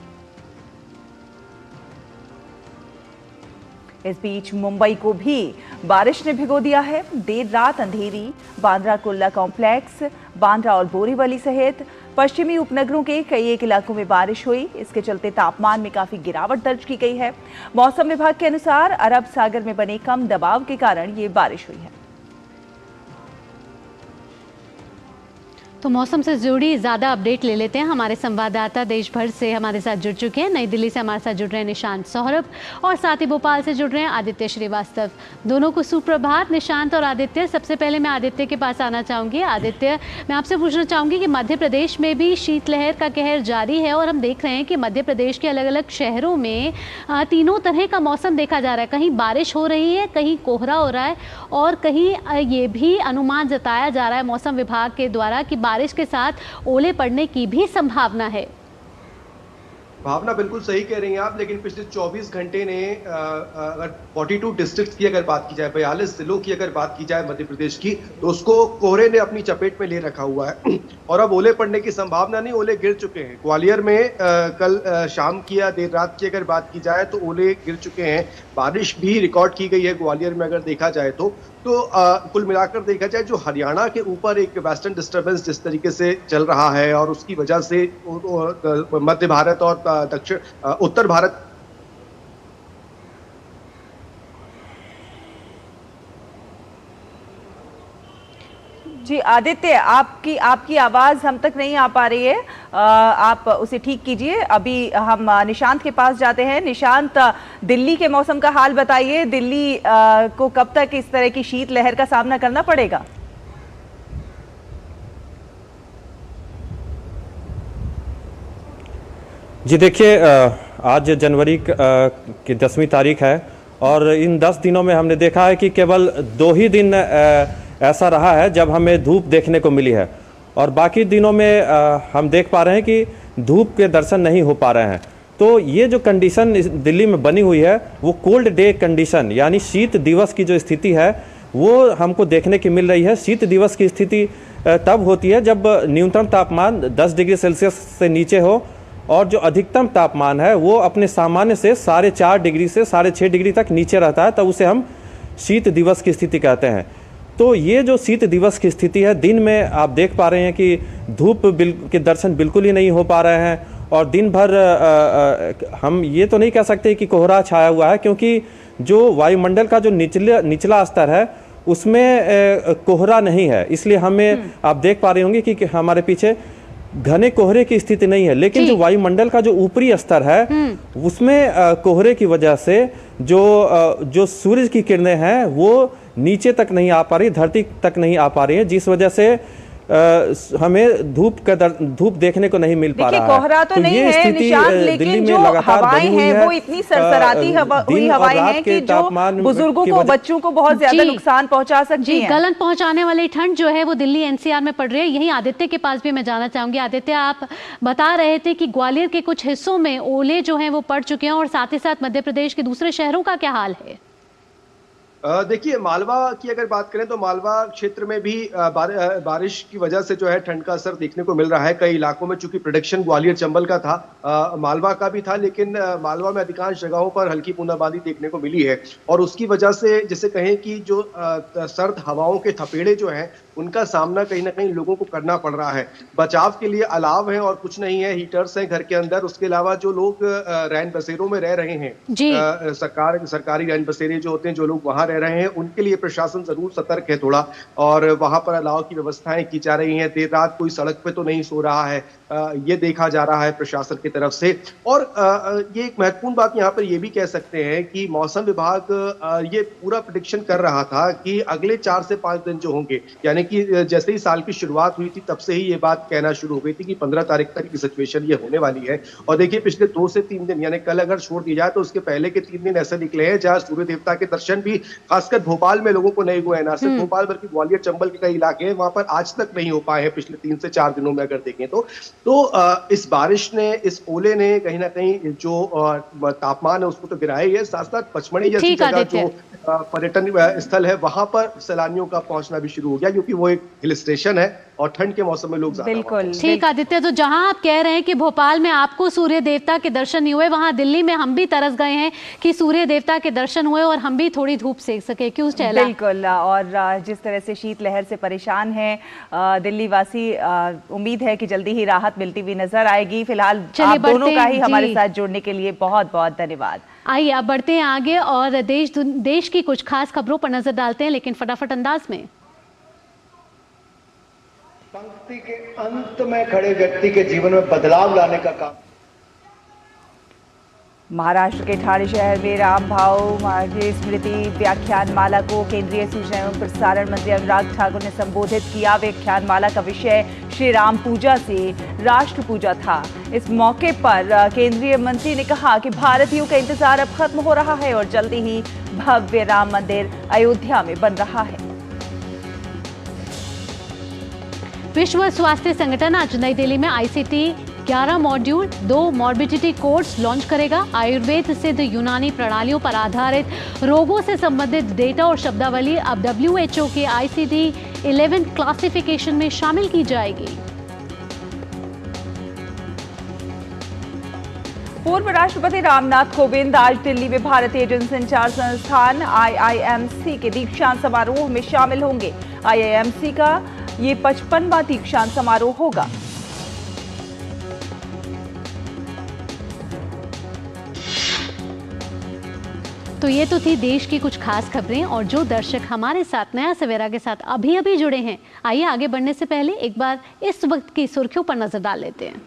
इस बीच मुंबई को भी बारिश ने भिगो दिया है। देर रात अंधेरी, बांद्रा कुर्ला कॉम्प्लेक्स, बांद्रा और बोरीवली सहित पश्चिमी उपनगरों के कई एक इलाकों में बारिश हुई। इसके चलते तापमान में काफी गिरावट दर्ज की गई है। मौसम विभाग के अनुसार अरब सागर में बने कम दबाव के कारण ये बारिश हुई है। तो मौसम से जुड़ी ज़्यादा अपडेट ले लेते हैं। हमारे संवाददाता देश भर से हमारे साथ जुड़ चुके हैं। नई दिल्ली से हमारे साथ जुड़ रहे हैं निशांत सौरभ और साथ ही भोपाल से जुड़ रहे हैं आदित्य श्रीवास्तव। दोनों को सुप्रभात। निशांत और आदित्य, सबसे पहले मैं आदित्य के पास आना चाहूँगी। आदित्य, मैं आपसे पूछना चाहूँगी कि मध्य प्रदेश में भी शीतलहर का कहर जारी है और हम देख रहे हैं कि मध्य प्रदेश के अलग अलग शहरों में तीनों तरह का मौसम देखा जा रहा है। कहीं बारिश हो रही है, कहीं कोहरा हो रहा है और कहीं ये भी अनुमान जताया जा रहा है मौसम विभाग के द्वारा कि बारिश के साथ ओले पड़ने की भी संभावना है। भावना बिल्कुल सही कह रही हैं आप, लेकिन पिछले 24 घंटे ने अगर 42 डिस्ट्रिक्ट की अगर बात की जाए, 42 जिलों की अगर बात की जाए मध्य प्रदेश की, तो उसको कोहरे ने अपनी चपेट में ले रखा हुआ है और अब ओले पड़ने की संभावना नहीं, ओले गिर चुके हैं। ग्वालियर में कल शाम की या देर रात की अगर बात की जाए तो ओले गिर चुके हैं। बारिश भी रिकॉर्ड की गई है ग्वालियर में अगर देखा जाए तो कुल मिलाकर देखा जाए जो हरियाणा के ऊपर एक वेस्टर्न डिस्टर्बेंस जिस तरीके से चल रहा है और उसकी वजह से मध्य भारत और दक्षिण उत्तर भारत जी आदित्य, आपकी आवाज हम तक नहीं आ पा रही है। आप उसे ठीक कीजिए। अभी हम निशांत के पास जाते हैं। निशांत, दिल्ली के मौसम का हाल बताइए। दिल्ली को कब तक इस तरह की शीतलहर का सामना करना पड़ेगा? जी देखिए, आज जनवरी की 10वीं तारीख है और इन 10 दिनों में हमने देखा है कि केवल 2 ही दिन ऐसा रहा है जब हमें धूप देखने को मिली है और बाकी दिनों में हम देख पा रहे हैं कि धूप के दर्शन नहीं हो पा रहे हैं। तो ये जो कंडीशन दिल्ली में बनी हुई है वो कोल्ड डे कंडीशन यानी शीत दिवस की जो स्थिति है वो हमको देखने की मिल रही है। शीत दिवस की स्थिति तब होती है जब न्यूनतम तापमान 10 डिग्री सेल्सियस से नीचे हो और जो अधिकतम तापमान है वो अपने सामान्य से 4.5 डिग्री से 6.5 डिग्री तक नीचे रहता है, तब उसे हम शीत दिवस की स्थिति कहते हैं। तो ये जो शीत दिवस की स्थिति है, दिन में आप देख पा रहे हैं कि धूप के दर्शन बिल्कुल ही नहीं हो पा रहे हैं और दिन भर हम ये तो नहीं कह सकते कि कोहरा छाया हुआ है, क्योंकि जो वायुमंडल का जो निचला स्तर है उसमें कोहरा नहीं है। इसलिए हमें आप देख पा रहे होंगे कि हमारे पीछे घने कोहरे की स्थिति नहीं है, लेकिन जो वायुमंडल का जो ऊपरी स्तर है उसमें कोहरे की वजह से जो सूरज की किरणें हैं वो नीचे तक नहीं आ पा रही, धरती तक नहीं आ पा रही है, जिस वजह से हमें धूप देखने को नहीं मिल पा रहा है। कोहरा तो नहीं है निशांत, लेकिन जो हवाएं हैं वो इतनी सरसराती हुई हवाएं हैं कि जो बुजुर्गों को, बच्चों को बहुत ज्यादा नुकसान पहुंचा सकती है। गलन पहुंचाने वाली ठंड जो है वो दिल्ली एनसीआर में पड़ रही है। यही आदित्य के पास भी मैं जाना चाहूंगी। आदित्य, आप बता रहे थे कि ग्वालियर के कुछ हिस्सों में ओले जो है वो पड़ चुके हैं और साथ ही साथ मध्य प्रदेश के दूसरे शहरों का क्या हाल है? देखिए, मालवा की अगर बात करें तो मालवा क्षेत्र में भी बारिश की वजह से जो है ठंड का असर देखने को मिल रहा है। कई इलाकों में चूंकि प्रोडक्शन ग्वालियर चंबल का था, मालवा का भी था, लेकिन मालवा में अधिकांश जगहों पर हल्की बूंदाबांदी देखने को मिली है और उसकी वजह से जैसे कहें कि जो सर्द हवाओं के थपेड़े जो हैं उनका सामना कहीं ना कहीं लोगों को करना पड़ रहा है। बचाव के लिए अलाव है और कुछ नहीं है, हीटर्स हैं घर के अंदर। उसके अलावा जो लोग रैन बसेरों में रह रहे हैं, सरकारी रैन बसेरे जो होते हैं, जो लोग वहां रह रहे हैं, उनके लिए प्रशासन जरूर सतर्क है थोड़ा, और वहां पर अलाव की व्यवस्थाएं की जा रही हैं। देर रात कोई सड़क पे तो नहीं सो रहा है, ये देखा जा रहा है प्रशासन की तरफ से। और ये एक महत्वपूर्ण बात यहाँ पर ये भी कह सकते हैं कि मौसम विभाग ये पूरा प्रेडिक्शन कर रहा था कि अगले 4 से 5 दिन जो होंगे, यानी कि जैसे ही साल की शुरुआत हुई थी तब से ही ये बात कहना शुरू हो गई थी कि 15 तारीख तक की सिचुएशन ये होने वाली है। और देखिए, पिछले 2 से 3 दिन, यानी कल अगर छोड़ दिया जाए तो उसके पहले के 3 दिन ऐसे निकले हैं जहां सूर्य देवता के दर्शन भी खासकर भोपाल में लोगों को नहीं हुए हैं। ना सिर्फ भोपाल बल्कि ग्वालियर चंबल के कई इलाके हैं वहां पर आज तक नहीं हो पाए हैं पिछले 3 से 4 दिनों में अगर देखें तो इस बारिश ने, इस ओले ने कहीं ना कहीं जो तापमान है उसको तो गिराया ही है, साथ साथ पचमढ़ी जैसी जगह जो पर्यटन स्थल है वहां पर सैलानियों का पहुंचना भी शुरू हो गया, क्योंकि वो एक हिल स्टेशन है और ठंड के मौसम में लोग बिल्कुल ठीक। आदित्य, तो जहां आप कह रहे हैं कि भोपाल में आपको सूर्य देवता के दर्शन नहीं हुए, वहां दिल्ली में हम भी तरस गए हैं कि सूर्य देवता के दर्शन हुए और हम भी थोड़ी धूप सेक सके। क्यों चला? बिल्कुल, और जिस तरह से शीतलहर से परेशान है दिल्ली वासी, उम्मीद है कि जल्दी ही राहत मिलती हुई नजर आएगी। फिलहाल आप दोनों का ही हमारे साथ जुड़ने के लिए बहुत बहुत धन्यवाद। आइए अब बढ़ते हैं आगे और देश की कुछ खास खबरों पर नजर डालते हैं, लेकिन फटाफट अंदाज में। पंक्ति के अंत में खड़े व्यक्ति के जीवन में बदलाव लाने का काम। महाराष्ट्र के ठाणे शहर में राम भाव मार्गे स्मृति व्याख्यान माला को केंद्रीय सूचना एवं प्रसारण मंत्री अनुराग ठाकुर ने संबोधित किया। व्याख्यान माला का विषय श्री राम पूजा से राष्ट्र पूजा था। इस मौके पर केंद्रीय मंत्री ने कहा कि भारतीयों का इंतजार अब खत्म हो रहा है और जल्दी ही भव्य राम मंदिर अयोध्या में बन रहा है। विश्व स्वास्थ्य संगठन आज नई दिल्ली में ICT 11 module 2 morbidity course launch करेगा। आयुर्वेद सिद्ध यूनानी प्रणालियों पर आधारित रोगों से संबंधित डेटा और शब्दावली अब WHO के ICD-11 क्लासिफिकेशन में शामिल की जाएगी। पूर्व राष्ट्रपति रामनाथ कोविंद आज दिल्ली में भारतीय जनसंचार संस्थान IIMC के दीक्षांत समारोह में शामिल होंगे। IIMC का ये 55वां दीक्षांत समारोह होगा। तो ये तो थी देश की कुछ खास खबरें, और जो दर्शक हमारे साथ नया सवेरा के साथ अभी जुड़े हैं, आइए आगे बढ़ने से पहले एक बार इस वक्त की सुर्खियों पर नजर डाल लेते हैं।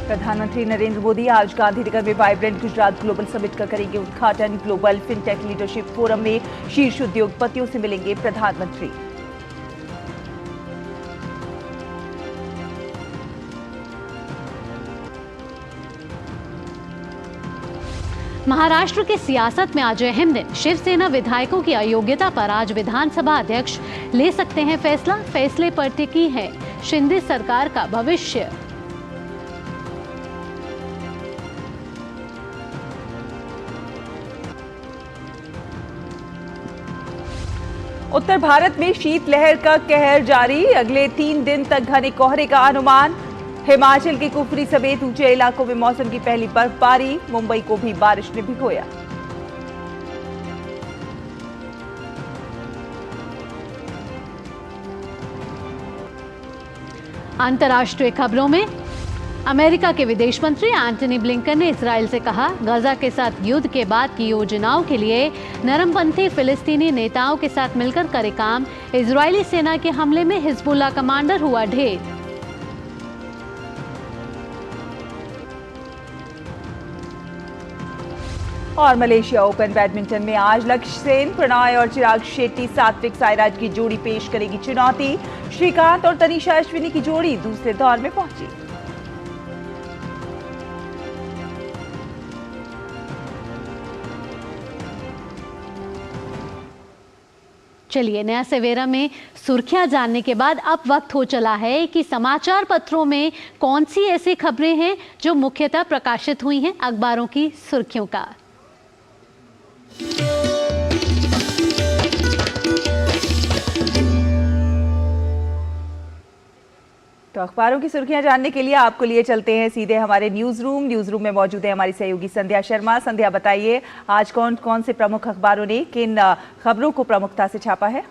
प्रधानमंत्री नरेंद्र मोदी आज गांधीनगर में वाइब्रेंट गुजरात ग्लोबल समिट का करेंगे उद्घाटन। ग्लोबल फिनटेक लीडरशिप फोरम में शीर्ष उद्योगपतियों से मिलेंगे प्रधानमंत्री। महाराष्ट्र की सियासत में आज अहम दिन। शिवसेना विधायकों की अयोग्यता पर आज विधानसभा अध्यक्ष ले सकते हैं फैसला। फैसले पर टिकी है शिंदे सरकार का भविष्य। उत्तर भारत में शीतलहर का कहर जारी। अगले 3 दिन तक घने कोहरे का अनुमान। हिमाचल के कुफरी समेत ऊंचे इलाकों में मौसम की पहली बर्फबारी। मुंबई को भी बारिश ने भिगोया। अंतर्राष्ट्रीय खबरों में अमेरिका के विदेश मंत्री एंटनी ब्लिंकन ने इजराइल से कहा, गाजा के साथ युद्ध के बाद की योजनाओं के लिए नरमपंथी फिलिस्तीनी नेताओं के साथ मिलकर करे काम। इजरायली सेना के हमले में हिजबुल्लाह कमांडर हुआ ढेर। और मलेशिया ओपन बैडमिंटन में आज लक्ष्य सेन, प्रणॉय और चिराग शेट्टी सात्विक साईराज की जोड़ी पेश करेगी चुनौती। श्रीकांत और तनिषा अश्विनी की जोड़ी दूसरे दौर में पहुंची। चलिए, नया सवेरा में सुर्खियां जानने के बाद अब वक्त हो चला है कि समाचार पत्रों में कौन सी ऐसी खबरें हैं जो मुख्यतः प्रकाशित हुई हैं अखबारों की सुर्खियों का। तो अखबारों की सुर्खियां जानने के लिए आपको लिए चलते हैं सीधे हमारे न्यूज रूम में मौजूद है हमारी सहयोगी संध्या शर्मा। संध्या, बताइए आज कौन कौन से प्रमुख अखबारों ने किन खबरों को प्रमुखता से छापा है?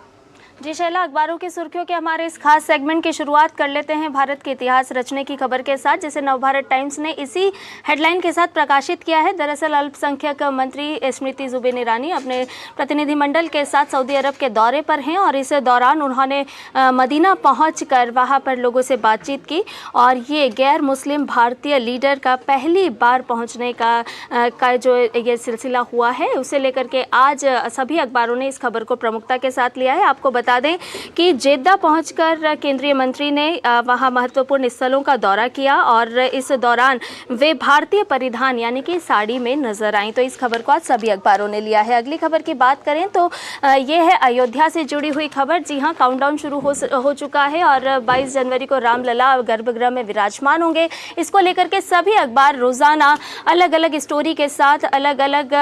जी शैला, अखबारों की सुर्खियों के हमारे इस खास सेगमेंट की शुरुआत कर लेते हैं भारत के इतिहास रचने की खबर के साथ, जिसे नवभारत टाइम्स ने इसी हेडलाइन के साथ प्रकाशित किया है। दरअसल अल्पसंख्यक मंत्री स्मृति जुबिन ईरानी अपने प्रतिनिधिमंडल के साथ सऊदी अरब के दौरे पर हैं और इस दौरान उन्होंने मदीना पहुंचकर वहां पर लोगों से बातचीत की और ये गैर मुस्लिम भारतीय लीडर का पहली बार पहुँचने का जो ये सिलसिला हुआ है, उसे लेकर के आज सभी अखबारों ने इस खबर को प्रमुखता के साथ लिया है। आपको बता दें कि जेद्दा पहुंचकर केंद्रीय मंत्री ने वहां महत्वपूर्ण स्थलों का दौरा किया और इस दौरान वे भारतीय परिधान यानी कि साड़ी में नजर आई। तो इस खबर को आज सभी अखबारों ने लिया है। अगली खबर की बात करें तो ये है अयोध्या से जुड़ी हुई खबर। जी हां, काउंटडाउन शुरू हो चुका है और 22 जनवरी को रामलला गर्भगृह में विराजमान होंगे। इसको लेकर के सभी अखबार रोजाना अलग अलग स्टोरी के साथ, अलग अलग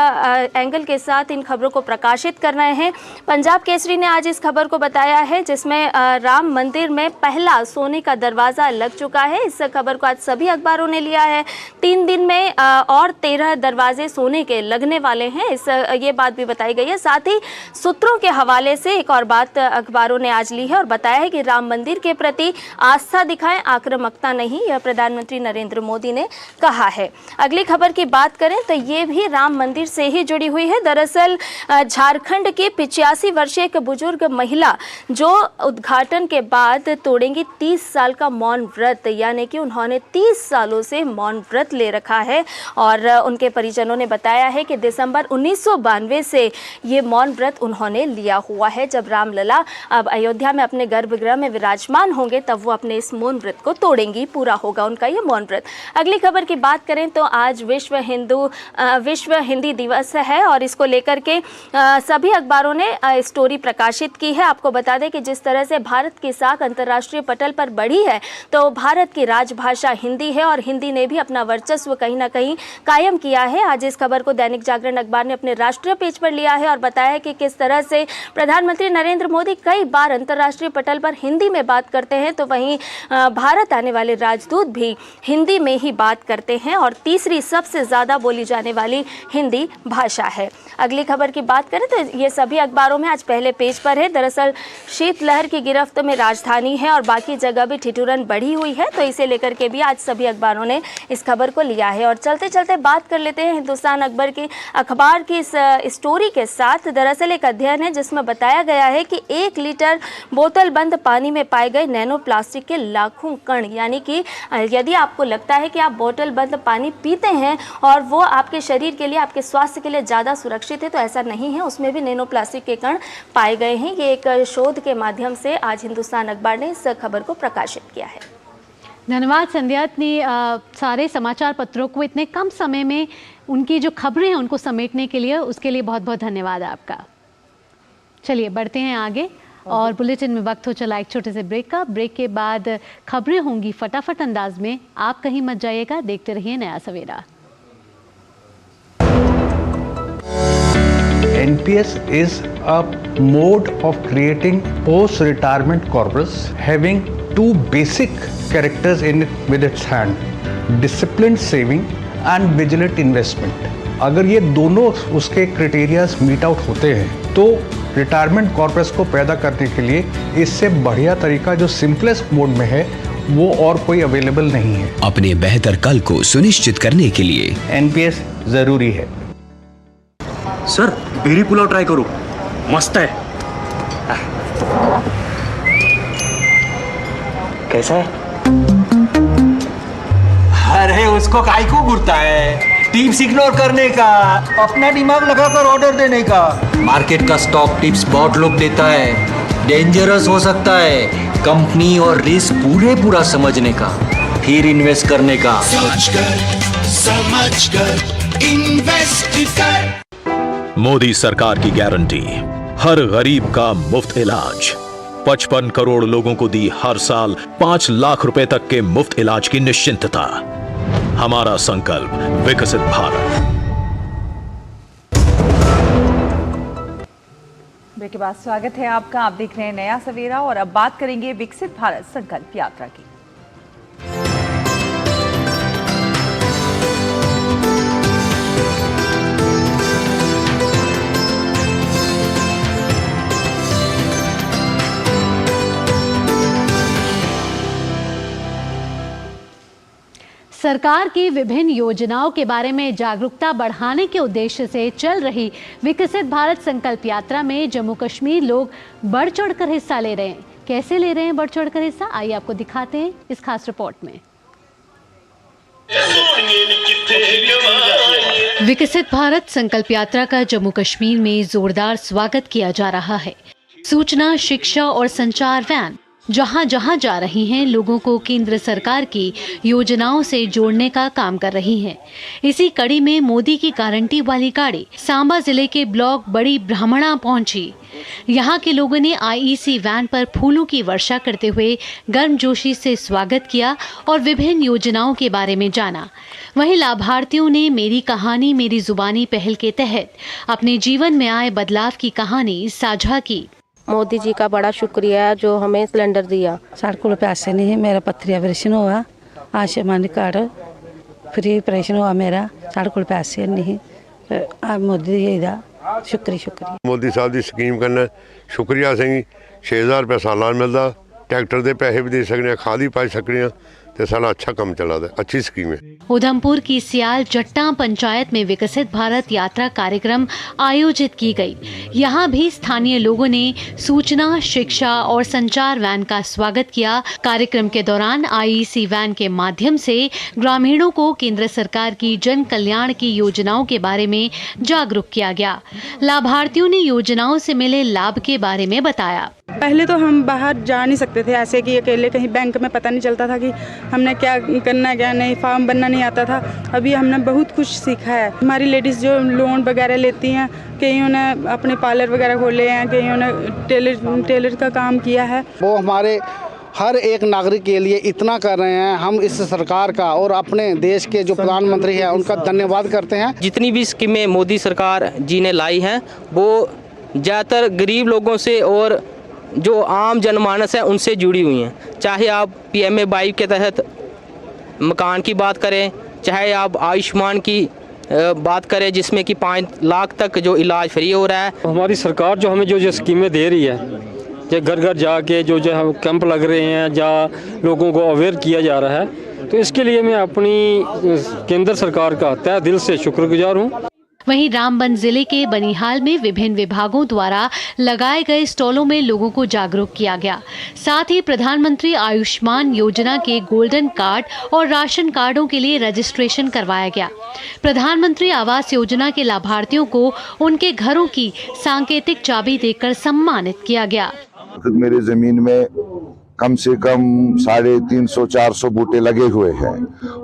एंगल के साथ इन खबरों को प्रकाशित कर रहे हैं। पंजाब केसरी ने आज इस खबर को बताया है जिसमें राम मंदिर में पहला सोने का दरवाजा लग चुका है। इस खबर को आज सभी अखबारों ने लिया है। 3 दिन में और 13 दरवाजे सोने के लगने वाले हैं, ये बात भी बताई गई है। साथ ही सूत्रों के हवाले से एक और बात अखबारों ने आज ली है और बताया है कि राम मंदिर के प्रति आस्था दिखाएं, आक्रामकता नहीं, यह प्रधानमंत्री नरेंद्र मोदी ने कहा है। अगली खबर की बात करें तो ये भी राम मंदिर से ही जुड़ी हुई है। दरअसल झारखंड की 85 वर्षीय एक बुजुर्ग महिला जो उद्घाटन के बाद तोड़ेंगी 30 साल का मौन व्रत, यानी कि उन्होंने 30 सालों से मौन व्रत ले रखा है और उनके परिजनों ने बताया है कि दिसंबर 1992 से ये मौन व्रत उन्होंने लिया हुआ है। जब रामलला अब अयोध्या में अपने गर्भगृह में विराजमान होंगे तब वो अपने इस मौन व्रत को तोड़ेंगी, पूरा होगा उनका ये मौन व्रत। अगली खबर की बात करें तो आज विश्व हिंदी दिवस है और इसको लेकर के सभी अखबारों ने स्टोरी प्रकाशित की है। आपको बता दें कि जिस तरह से भारत की साख अंतर्राष्ट्रीय पटल पर बढ़ी है तो भारत की राजभाषा हिंदी है और हिंदी ने भी अपना वर्चस्व कहीं ना कहीं कायम किया है। आज इस खबर को दैनिक जागरण अखबार ने अपने राष्ट्रीय पेज पर लिया है और बताया है कि किस तरह से प्रधानमंत्री नरेंद्र मोदी कई बार अंतर्राष्ट्रीय पटल पर हिंदी में बात करते हैं तो वहीं भारत आने वाले राजदूत भी हिंदी में ही बात करते हैं और तीसरी सबसे ज़्यादा बोली जाने वाली हिंदी भाषा है। अगली खबर की बात करें तो ये सभी अखबारों में आज पहले पेज पर है। दरअसल शीतलहर की गिरफ्त में राजधानी है और बाकी जगह भी ठिठुरन बढ़ी हुई है, तो इसे लेकर के भी आज सभी अखबारों ने इस खबर को लिया है। और चलते चलते बात कर लेते हैं हिंदुस्तान अखबार की इस स्टोरी के साथ। दरअसल एक अध्ययन है जिसमें बताया गया है कि 1 लीटर बोतल बंद पानी में पाए गए नैनो प्लास्टिक के लाखों कण, यानी कि यदि आपको लगता है कि आप बोतल बंद पानी पीते हैं और वो आपके शरीर के लिए, आपके स्वास्थ्य के लिए ज़्यादा सुरक्षित है, तो ऐसा नहीं है, उसमें भी नैनो प्लास्टिक के कण पाए गए हैं। ये एक शोध के माध्यम से आज हिंदुस्तान अखबार ने इस खबर को प्रकाशित किया है। धन्यवाद संध्या, इतनी सारे समाचार पत्रों को इतने कम समय में उनकी जो खबरें हैं उनको समेटने के लिए, उसके लिए बहुत बहुत धन्यवाद आपका। चलिए बढ़ते हैं आगे और बुलेटिन में वक्त हो चला एक छोटे से ब्रेक का। ब्रेक के बाद खबरें होंगी फटाफट अंदाज में, आप कहीं मत जाइएगा, देखते रहिए नया सवेरा। NPS is a mode of creating post-retirement corpus having 2 basic characters in it with its hand: disciplined saving and vigilant investment. अगर ये दोनों उसके क्राइटेरियाज मीट आउट होते हैं तो रिटायरमेंट कॉर्पस को पैदा करने के लिए इससे बढ़िया तरीका जो सिंपलेस्ट मोड में है वो और कोई अवेलेबल नहीं है। अपने बेहतर कल को सुनिश्चित करने के लिए एनपीएस जरूरी है। सर बेरी पुलाव ट्राई करो, मस्त है। कैसा है? अरे उसको काहे को घूरता है? टिप्स इग्नोर करने का, अपना दिमाग लगाकर ऑर्डर देने का। मार्केट का स्टॉक टिप्स बहुत लोग देता है, डेंजरस हो सकता है। कंपनी और रिस्क पूरा समझने का, फिर इन्वेस्ट करने का। समझ कर इन्वेस्ट कर। मोदी सरकार की गारंटी, हर गरीब का मुफ्त इलाज। 55 करोड़ लोगों को दी हर साल 5 लाख रुपए तक के मुफ्त इलाज की निश्चिंतता। हमारा संकल्प विकसित भारत। ब्रेक के बाद स्वागत है आपका। आप देख रहे हैं नया सवेरा और अब बात करेंगे विकसित भारत संकल्प यात्रा की। सरकार की विभिन्न योजनाओं के बारे में जागरूकता बढ़ाने के उद्देश्य से चल रही विकसित भारत संकल्प यात्रा में जम्मू कश्मीर लोग बढ़ चढ़कर हिस्सा ले रहे हैं। कैसे ले रहे हैं बढ़ चढ़कर हिस्सा, आइए आपको दिखाते हैं इस खास रिपोर्ट में। विकसित भारत संकल्प यात्रा का जम्मू कश्मीर में जोरदार स्वागत किया जा रहा है। सूचना, शिक्षा और संचार वैन जहां जहां जा रही हैं, लोगों को केंद्र सरकार की योजनाओं से जोड़ने का काम कर रही हैं। इसी कड़ी में मोदी की गारंटी वाली गाड़ी सांबा जिले के ब्लॉक बड़ी ब्राह्मणा पहुंची। यहां के लोगों ने आईईसी वैन पर फूलों की वर्षा करते हुए गर्मजोशी से स्वागत किया और विभिन्न योजनाओं के बारे में जाना। वहीं लाभार्थियों ने मेरी कहानी मेरी जुबानी पहल के तहत अपने जीवन में आए बदलाव की कहानी साझा की। मोदी जी का बड़ा शुक्रिया जो हमें सिलेंडर दिया। साढ़े को पैसे नहीं है, मेरा पथरी ऑपरेशन हुआ, आयुष्मान कार्ड फ्री ऑपरेशन हुआ मेरा, साढ़े को पैसे नहीं। मोदी जी का शुक्रिया। मोदी साहब की स्कीम करना शुक्रिया असें 6000 रुपये सालाना मिलता, ट्रैक्टर के पैसे भी दे सकते, खाद भी पाई सकते, तो सारा अच्छा काम चला था, अच्छी स्कीम है। उधमपुर की सियाल जट्टा पंचायत में विकसित भारत यात्रा कार्यक्रम आयोजित की गई। यहाँ भी स्थानीय लोगों ने सूचना, शिक्षा और संचार वैन का स्वागत किया। कार्यक्रम के दौरान आईईसी वैन के माध्यम से ग्रामीणों को केंद्र सरकार की जन कल्याण की योजनाओं के बारे में जागरूक किया गया। लाभार्थियों ने योजनाओं से मिले लाभ के बारे में बताया। पहले तो हम बाहर जा नहीं सकते थे, ऐसे कि अकेले कहीं बैंक में पता नहीं चलता था कि हमने क्या करना क्या नहीं, फॉर्म बनना नहीं आता था। अभी हमने बहुत कुछ सीखा है। हमारी लेडीज़ जो लोन वगैरह लेती हैं, कईयों ने अपने पार्लर वगैरह खोले हैं, कईयों ने टेलर का काम किया है। वो हमारे हर एक नागरिक के लिए इतना कर रहे हैं। हम इस सरकार का और अपने देश के जो प्रधानमंत्री हैं उनका धन्यवाद करते हैं। जितनी भी स्कीमें मोदी सरकार जी ने लाई हैं वो ज़्यादातर गरीब लोगों से और जो आम जनमानस है उनसे जुड़ी हुई हैं। चाहे आप PMA-22 के तहत मकान की बात करें, चाहे आप आयुष्मान की बात करें जिसमें कि 5 लाख तक जो इलाज फ्री हो रहा है। हमारी सरकार जो हमें जो स्कीमें दे रही है, जो घर घर जाके जो कैंप लग रहे हैं या लोगों को अवेयर किया जा रहा है, तो इसके लिए मैं अपनी केंद्र सरकार का तहे दिल से शुक्रगुजार हूँ। वहीं रामबन जिले के बनिहाल में विभिन्न विभागों द्वारा लगाए गए स्टॉलों में लोगों को जागरूक किया गया। साथ ही प्रधानमंत्री आयुष्मान योजना के गोल्डन कार्ड और राशन कार्डों के लिए रजिस्ट्रेशन करवाया गया। प्रधानमंत्री आवास योजना के लाभार्थियों को उनके घरों की सांकेतिक चाबी देकर सम्मानित किया गया। मेरी जमीन में कम से कम 350-400 बूटे लगे हुए हैं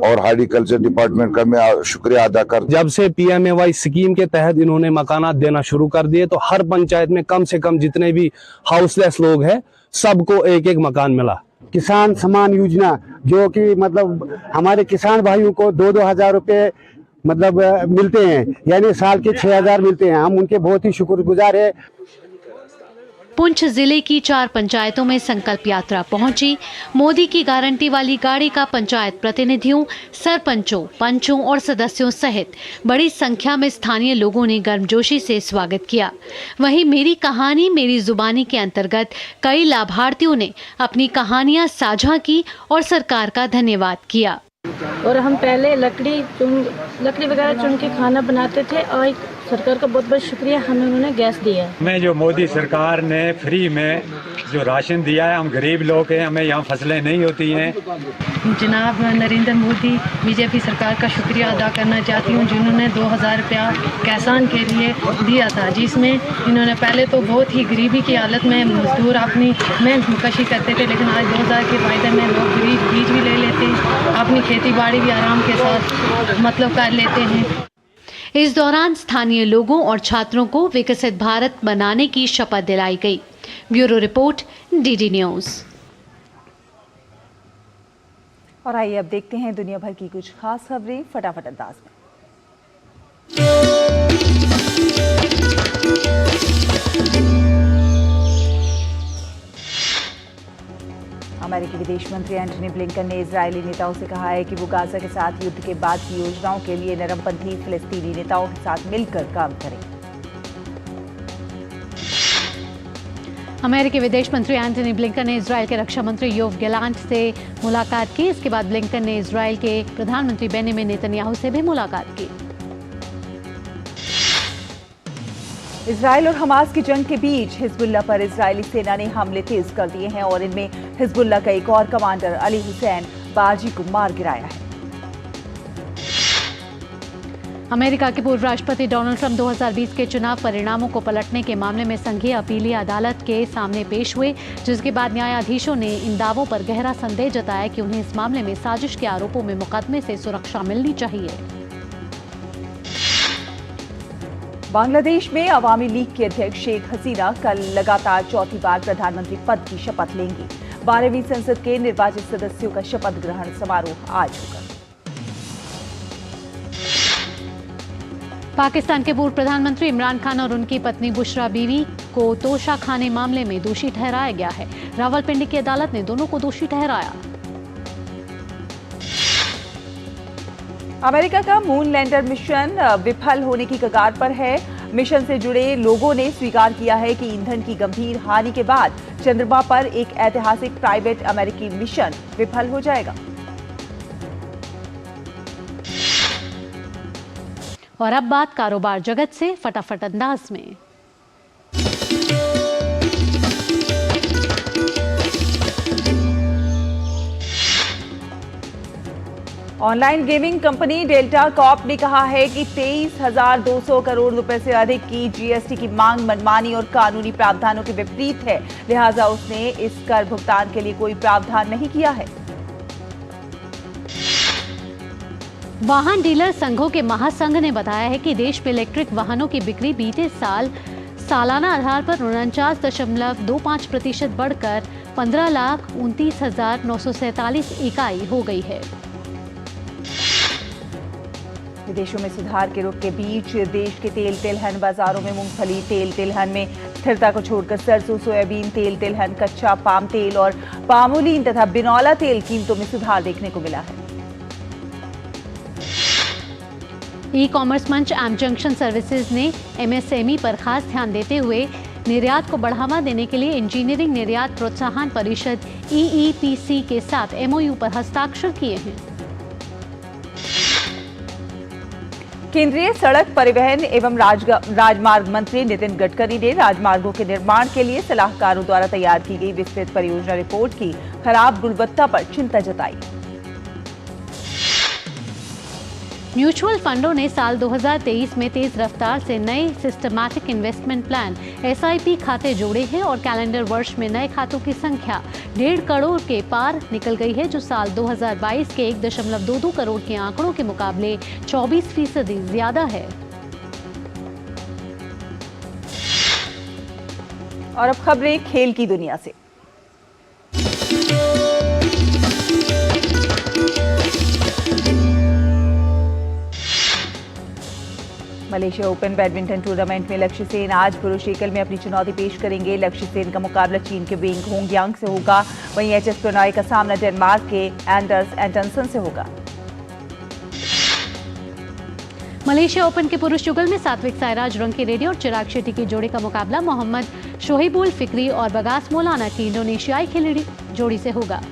और हॉर्टिकल्चर डिपार्टमेंट का मैं शुक्रिया अदा कर। जब से PMAY स्कीम के तहत इन्होंने मकानात देना शुरू कर दिए तो हर पंचायत में कम से कम जितने भी हाउसलेस लोग हैं सबको एक एक मकान मिला। किसान सम्मान योजना जो कि मतलब हमारे किसान भाइयों को 2-2 हजार रुपये मतलब मिलते हैं, यानी साल के 6000 मिलते हैं। हम उनके बहुत ही शुक्रगुजार है। पुंछ जिले की 4 पंचायतों में संकल्प यात्रा पहुंची। मोदी की गारंटी वाली गाड़ी का पंचायत प्रतिनिधियों, सरपंचों, पंचों और सदस्यों सहित बड़ी संख्या में स्थानीय लोगों ने गर्मजोशी से स्वागत किया। वहीं मेरी कहानी मेरी जुबानी के अंतर्गत कई लाभार्थियों ने अपनी कहानियां साझा की और सरकार का धन्यवाद किया। और हम पहले लकड़ी वगैरह चुन के खाना बनाते थे और सरकार का बहुत बहुत शुक्रिया, हमें उन्होंने गैस दिया। हमें जो मोदी सरकार ने फ्री में जो राशन दिया है, हम गरीब लोग हैं, हमें यहाँ फसलें नहीं होती हैं। जनाब नरेंद्र मोदी बीजेपी सरकार का शुक्रिया अदा करना चाहती हूँ, जिन्होंने 2000 रुपया किसान के लिए दिया था, जिसमें इन्होंने पहले तो बहुत ही गरीबी की हालत में मजदूर अपनी मेहनत कशी करते थे, लेकिन आज 2000 के फायदे में लोग बीज भी ले लेते हैं, अपनी खेती बाड़ी भी आराम के साथ मतलब कर लेते हैं। इस दौरान स्थानीय लोगों और छात्रों को विकसित भारत बनाने की शपथ दिलाई गई। Bureau report, DD news. और आइए अब देखते हैं दुनिया भर की कुछ खास खबरें फटाफट अंदाज में। अमेरिकी विदेश मंत्री एंटनी ब्लिंकन ने इजरायली नेताओं से कहा है कि वो गाजा के साथ युद्ध के बाद की योजनाओं के लिए नरमपंथी फिलिस्तीनी नेताओं के साथ मिलकर काम करें। अमेरिकी विदेश मंत्री एंटनी ब्लिंकन ने इजरायल के रक्षा मंत्री योव गैलांट से मुलाकात की। इसके बाद ब्लिंकन ने इजरायल के प्रधानमंत्री बेंजामिन नेतन्याहू से भी मुलाकात की। इजरायल और हमास की जंग के बीच हिजबुल्लाह पर इजरायली सेना ने हमले तेज कर दिए हैं और इनमें हिजबुल्लाह का एक और कमांडर अली हुसैन बाजी को मार गिराया है। अमेरिका के पूर्व राष्ट्रपति डोनाल्ड ट्रंप 2020 के चुनाव परिणामों को पलटने के मामले में संघीय अपीलीय अदालत के सामने पेश हुए, जिसके बाद न्यायाधीशों ने इन दावों पर गहरा संदेह जताया कि उन्हें इस मामले में साजिश के आरोपों में मुकदमे से सुरक्षा मिलनी चाहिए। बांग्लादेश में अवामी लीग की अध्यक्ष शेख हसीना कल लगातार चौथी बार प्रधानमंत्री पद की शपथ लेंगी। 12वीं संसद के निर्वाचित सदस्यों का शपथ ग्रहण समारोह आज होगा। पाकिस्तान के पूर्व प्रधानमंत्री इमरान खान और उनकी पत्नी बुशरा बीवी को तोशा खाने मामले में दोषी ठहराया गया है। रावलपिंडी की अदालत ने दोनों को दोषी ठहराया। अमेरिका का मून लैंडर मिशन विफल होने की कगार पर है। मिशन से जुड़े लोगों ने स्वीकार किया है कि ईंधन की गंभीर हानि के बाद चंद्रमा पर एक ऐतिहासिक प्राइवेट अमेरिकी मिशन विफल हो जाएगा। और अब बात कारोबार जगत से फटाफट अंदाज में। Online gaming company delta Corp ने कहा है कि 23,200 करोड़ रुपए से अधिक की जीएसटी की मांग मनमानी और कानूनी प्रावधानों के विपरीत है, लिहाजा उसने इस कर भुगतान के लिए कोई प्रावधान नहीं किया है। वाहन डीलर संघों के महासंघ ने बताया है कि देश में इलेक्ट्रिक वाहनों की बिक्री बीते साल सालाना आधार पर 49.25% बढ़कर 15,29,947 इकाई हो गई है। विदेशों में सुधार के रुख के बीच देश के तेल तिलहन बाजारों में मूंगफली तेल तिलहन में स्थिरता को छोड़कर सरसों, सोयाबीन तेल तिलहन, कच्चा पाम तेल और पामोलीन तथा बिनौला तेल कीमतों में सुधार देखने को मिला है। ई कॉमर्स मंच एम जंक्शन सर्विसेज ने एमएसएमई पर खास ध्यान देते हुए निर्यात को बढ़ावा देने के लिए इंजीनियरिंग निर्यात प्रोत्साहन परिषद EEPC के साथ MOU पर हस्ताक्षर किए हैं। केंद्रीय सड़क परिवहन एवं राजमार्ग मंत्री नितिन गडकरी ने राजमार्गों के निर्माण के लिए सलाहकारों द्वारा तैयार की गई विस्तृत परियोजना रिपोर्ट की खराब गुणवत्ता पर चिंता जताई। म्यूचुअल फंडों ने साल 2023 में तेज रफ्तार से नए सिस्टमैटिक इन्वेस्टमेंट प्लान SIP खाते जोड़े हैं और कैलेंडर वर्ष में नए खातों की संख्या 1.5 करोड़ के पार निकल गई है, जो साल 2022 के 1.22 करोड़ के आंकड़ों के मुकाबले 24% ज्यादा है। और अब खबरें खेल की दुनिया से। मलेशिया ओपन बैडमिंटन टूर्नामेंट में लक्ष्य सेन आज पुरुष एकल में अपनी चुनौती पेश करेंगे। लक्ष्य सेन का मुकाबला चीन के वेंग होंगयांग से होगा। वहीं एचएस प्रणॉय का सामना डेनमार्क के एंडर्स एंटनसन से होगा। मलेशिया ओपन के पुरुष युगल में सात्विक साईराज रंकीरेड्डी और चिराग शेट्टी की जोड़ी का मुकाबला मोहम्मद शोहिबुल फिक्री और बगास मौलाना की इंडोनेशियाई खिलाड़ी जोड़ी से होगा।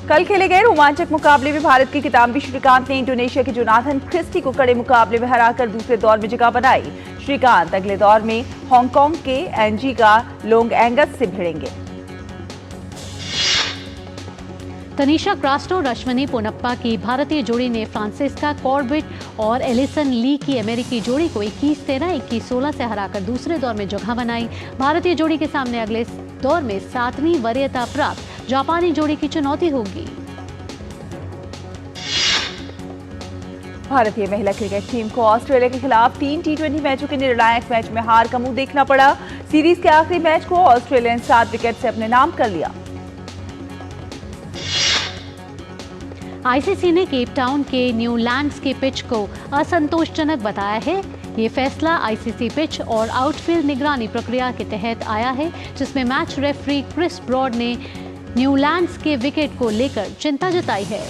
कल खेले गए रोमांचक मुकाबले में भारत के किदाम्बी श्रीकांत ने इंडोनेशिया के जोनाथन क्रिस्टी को कड़े मुकाबले में हराकर दूसरे दौर में जगह बनाई। श्रीकांत अगले दौर में हांगकांग के एंजीगा लोंग एंगस से भिड़ेंगे। तनीषा क्रास्टो और अश्विनी पोनप्पा की भारतीय जोड़ी ने फ्रांसिस्का कॉर्बिट और एलिसन ली की अमेरिकी जोड़ी को 21-13, 21-16 से हराकर दूसरे दौर में जगह बनाई। भारतीय जोड़ी के सामने अगले दौर में 7वीं वरीयता प्राप्त जापानी जोड़ी की चुनौती होगी। भारतीय महिला क्रिकेट टीम को ऑस्ट्रेलिया के खिलाफ 3 टी20 मैचों के निर्णायक मैच में हार का मुंह देखना पड़ा। सीरीज के आखिरी मैच को ऑस्ट्रेलिया ने 7 विकेट से अपने नाम कर लिया। आईसीसी ने केप टाउन के न्यूलैंड्स के पिच को असंतोषजनक बताया है। ये फैसला आईसीसी पिच और आउटफील्ड निगरानी प्रक्रिया के तहत आया है, जिसमें मैच रेफरी क्रिस ब्रॉड ने न्यूलैंड्स के विकेट को लेकर चिंता जताई है।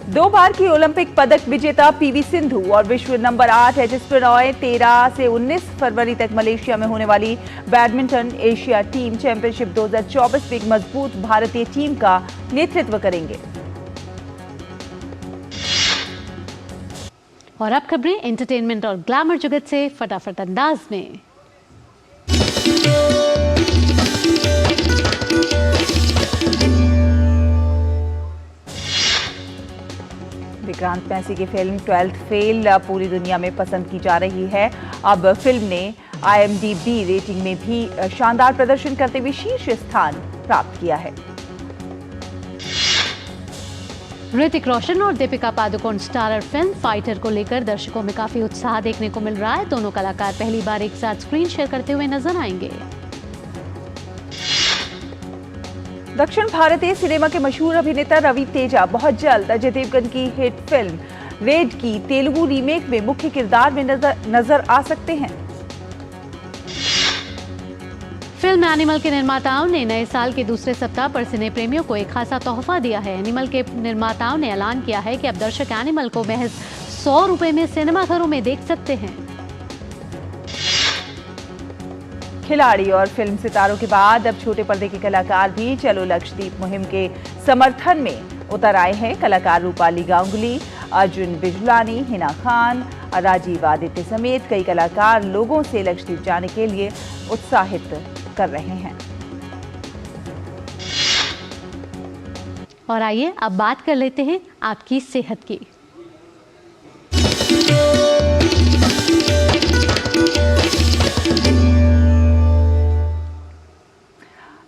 2 बार की ओलंपिक पदक विजेता पीवी सिंधु और विश्व नंबर 8 एचएस प्रणॉय 13 से 19 फरवरी तक मलेशिया में होने वाली बैडमिंटन एशिया टीम चैंपियनशिप 2024 में एक मजबूत भारतीय टीम का नेतृत्व करेंगे। और अब खबरें एंटरटेनमेंट और ग्लैमर जगत से फटाफट अंदाज में। विक्रांत मैसी की फिल्म 12th फेल पूरी दुनिया में पसंद की जा रही है। अब फिल्म ने IMDb रेटिंग में भी शानदार प्रदर्शन करते हुए शीर्ष स्थान प्राप्त किया है। ऋतिक रोशन और Deepika Padukone starrer film fighter को लेकर दर्शकों में काफी उत्साह देखने को मिल रहा है। दोनों कलाकार पहली बार एक साथ स्क्रीन शेयर करते हुए नजर आएंगे। दक्षिण भारतीय सिनेमा के मशहूर अभिनेता रवि तेजा बहुत जल्द अजय देवगन की हिट फिल्म रेड की तेलुगु रीमेक में मुख्य किरदार में नजर आ सकते हैं। फिल्म एनिमल के निर्माताओं ने नए साल के दूसरे सप्ताह पर सिने प्रेमियों को एक खासा तोहफा दिया है। एनिमल के निर्माताओं ने ऐलान किया है कि अब दर्शक एनिमल को महज 100 रुपए में सिनेमाघरों में देख सकते हैं। खिलाड़ी और फिल्म सितारों के बाद अब छोटे पर्दे के कलाकार भी चलो लक्षद्वीप मुहिम के समर्थन में उतर आए हैं। कलाकार रूपाली गांगुली, अर्जुन बिजलानी, हिना खान, राजीव आदित्य समेत कई कलाकार लोगों से लक्षद्वीप जाने के लिए उत्साहित कर रहे हैं। और आइए अब बात कर लेते हैं आपकी सेहत की।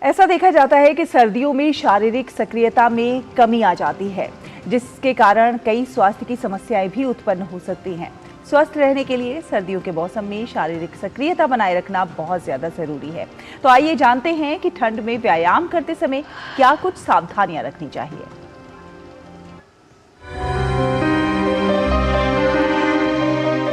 ऐसा देखा जाता है कि सर्दियों में शारीरिक सक्रियता में कमी आ जाती है, जिसके कारण कई स्वास्थ्य की समस्याएं भी उत्पन्न हो सकती हैं। स्वस्थ रहने के लिए सर्दियों के मौसम में शारीरिक सक्रियता बनाए रखना बहुत ज्यादा जरूरी है। तो आइए जानते हैं कि ठंड में व्यायाम करते समय क्या कुछ सावधानियां रखनी चाहिए।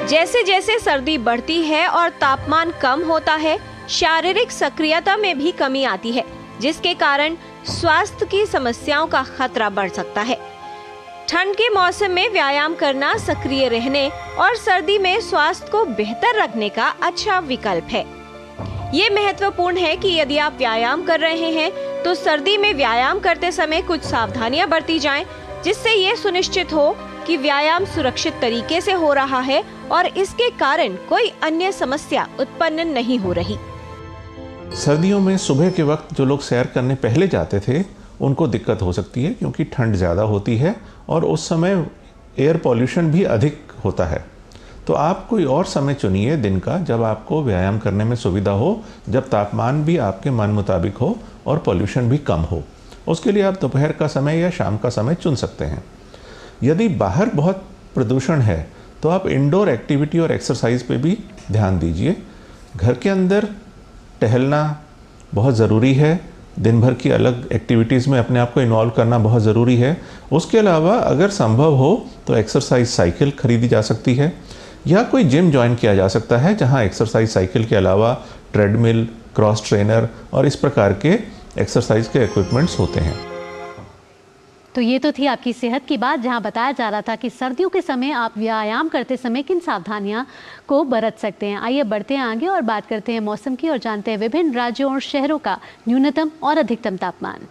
जैसे जैसे सर्दी बढ़ती है और तापमान कम होता है, शारीरिक सक्रियता में भी कमी आती है, जिसके कारण स्वास्थ्य की समस्याओं का खतरा बढ़ सकता है। ठंड के मौसम में व्यायाम करना सक्रिय रहने और सर्दी में स्वास्थ्य को बेहतर रखने का अच्छा विकल्प है। ये महत्वपूर्ण है कि यदि आप व्यायाम कर रहे हैं तो सर्दी में व्यायाम करते समय कुछ सावधानियां बरती जाएं, जिससे ये सुनिश्चित हो कि व्यायाम सुरक्षित तरीके से हो रहा है और इसके कारण कोई अन्य समस्या उत्पन्न नहीं हो रही। सर्दियों में सुबह के वक्त जो लोग सैर करने पहले जाते थे उनको दिक्कत हो सकती है, क्योंकि ठंड ज़्यादा होती है और उस समय एयर पॉल्यूशन भी अधिक होता है। तो आप कोई और समय चुनिए दिन का जब आपको व्यायाम करने में सुविधा हो, जब तापमान भी आपके मन मुताबिक हो और पॉल्यूशन भी कम हो। उसके लिए आप दोपहर का समय या शाम का समय चुन सकते हैं। यदि बाहर बहुत प्रदूषण है तो आप इंडोर एक्टिविटी और एक्सरसाइज पे भी ध्यान दीजिए। घर के अंदर टहलना बहुत ज़रूरी है, दिन भर की अलग एक्टिविटीज़ में अपने आप को इन्वॉल्व करना बहुत ज़रूरी है। उसके अलावा अगर संभव हो तो एक्सरसाइज साइकिल खरीदी जा सकती है या कोई जिम ज्वाइन किया जा सकता है जहां एक्सरसाइज साइकिल के अलावा ट्रेडमिल, क्रॉस ट्रेनर और इस प्रकार के एक्सरसाइज के इक्विपमेंट्स होते हैं। तो ये तो थी आपकी सेहत की बात, जहां बताया जा रहा था कि सर्दियों के समय आप व्यायाम करते समय किन सावधानियां को बरत सकते हैं। आइए बढ़ते हैं आगे और बात करते हैं मौसम की और जानते हैं विभिन्न राज्यों और शहरों का न्यूनतम और अधिकतम तापमान।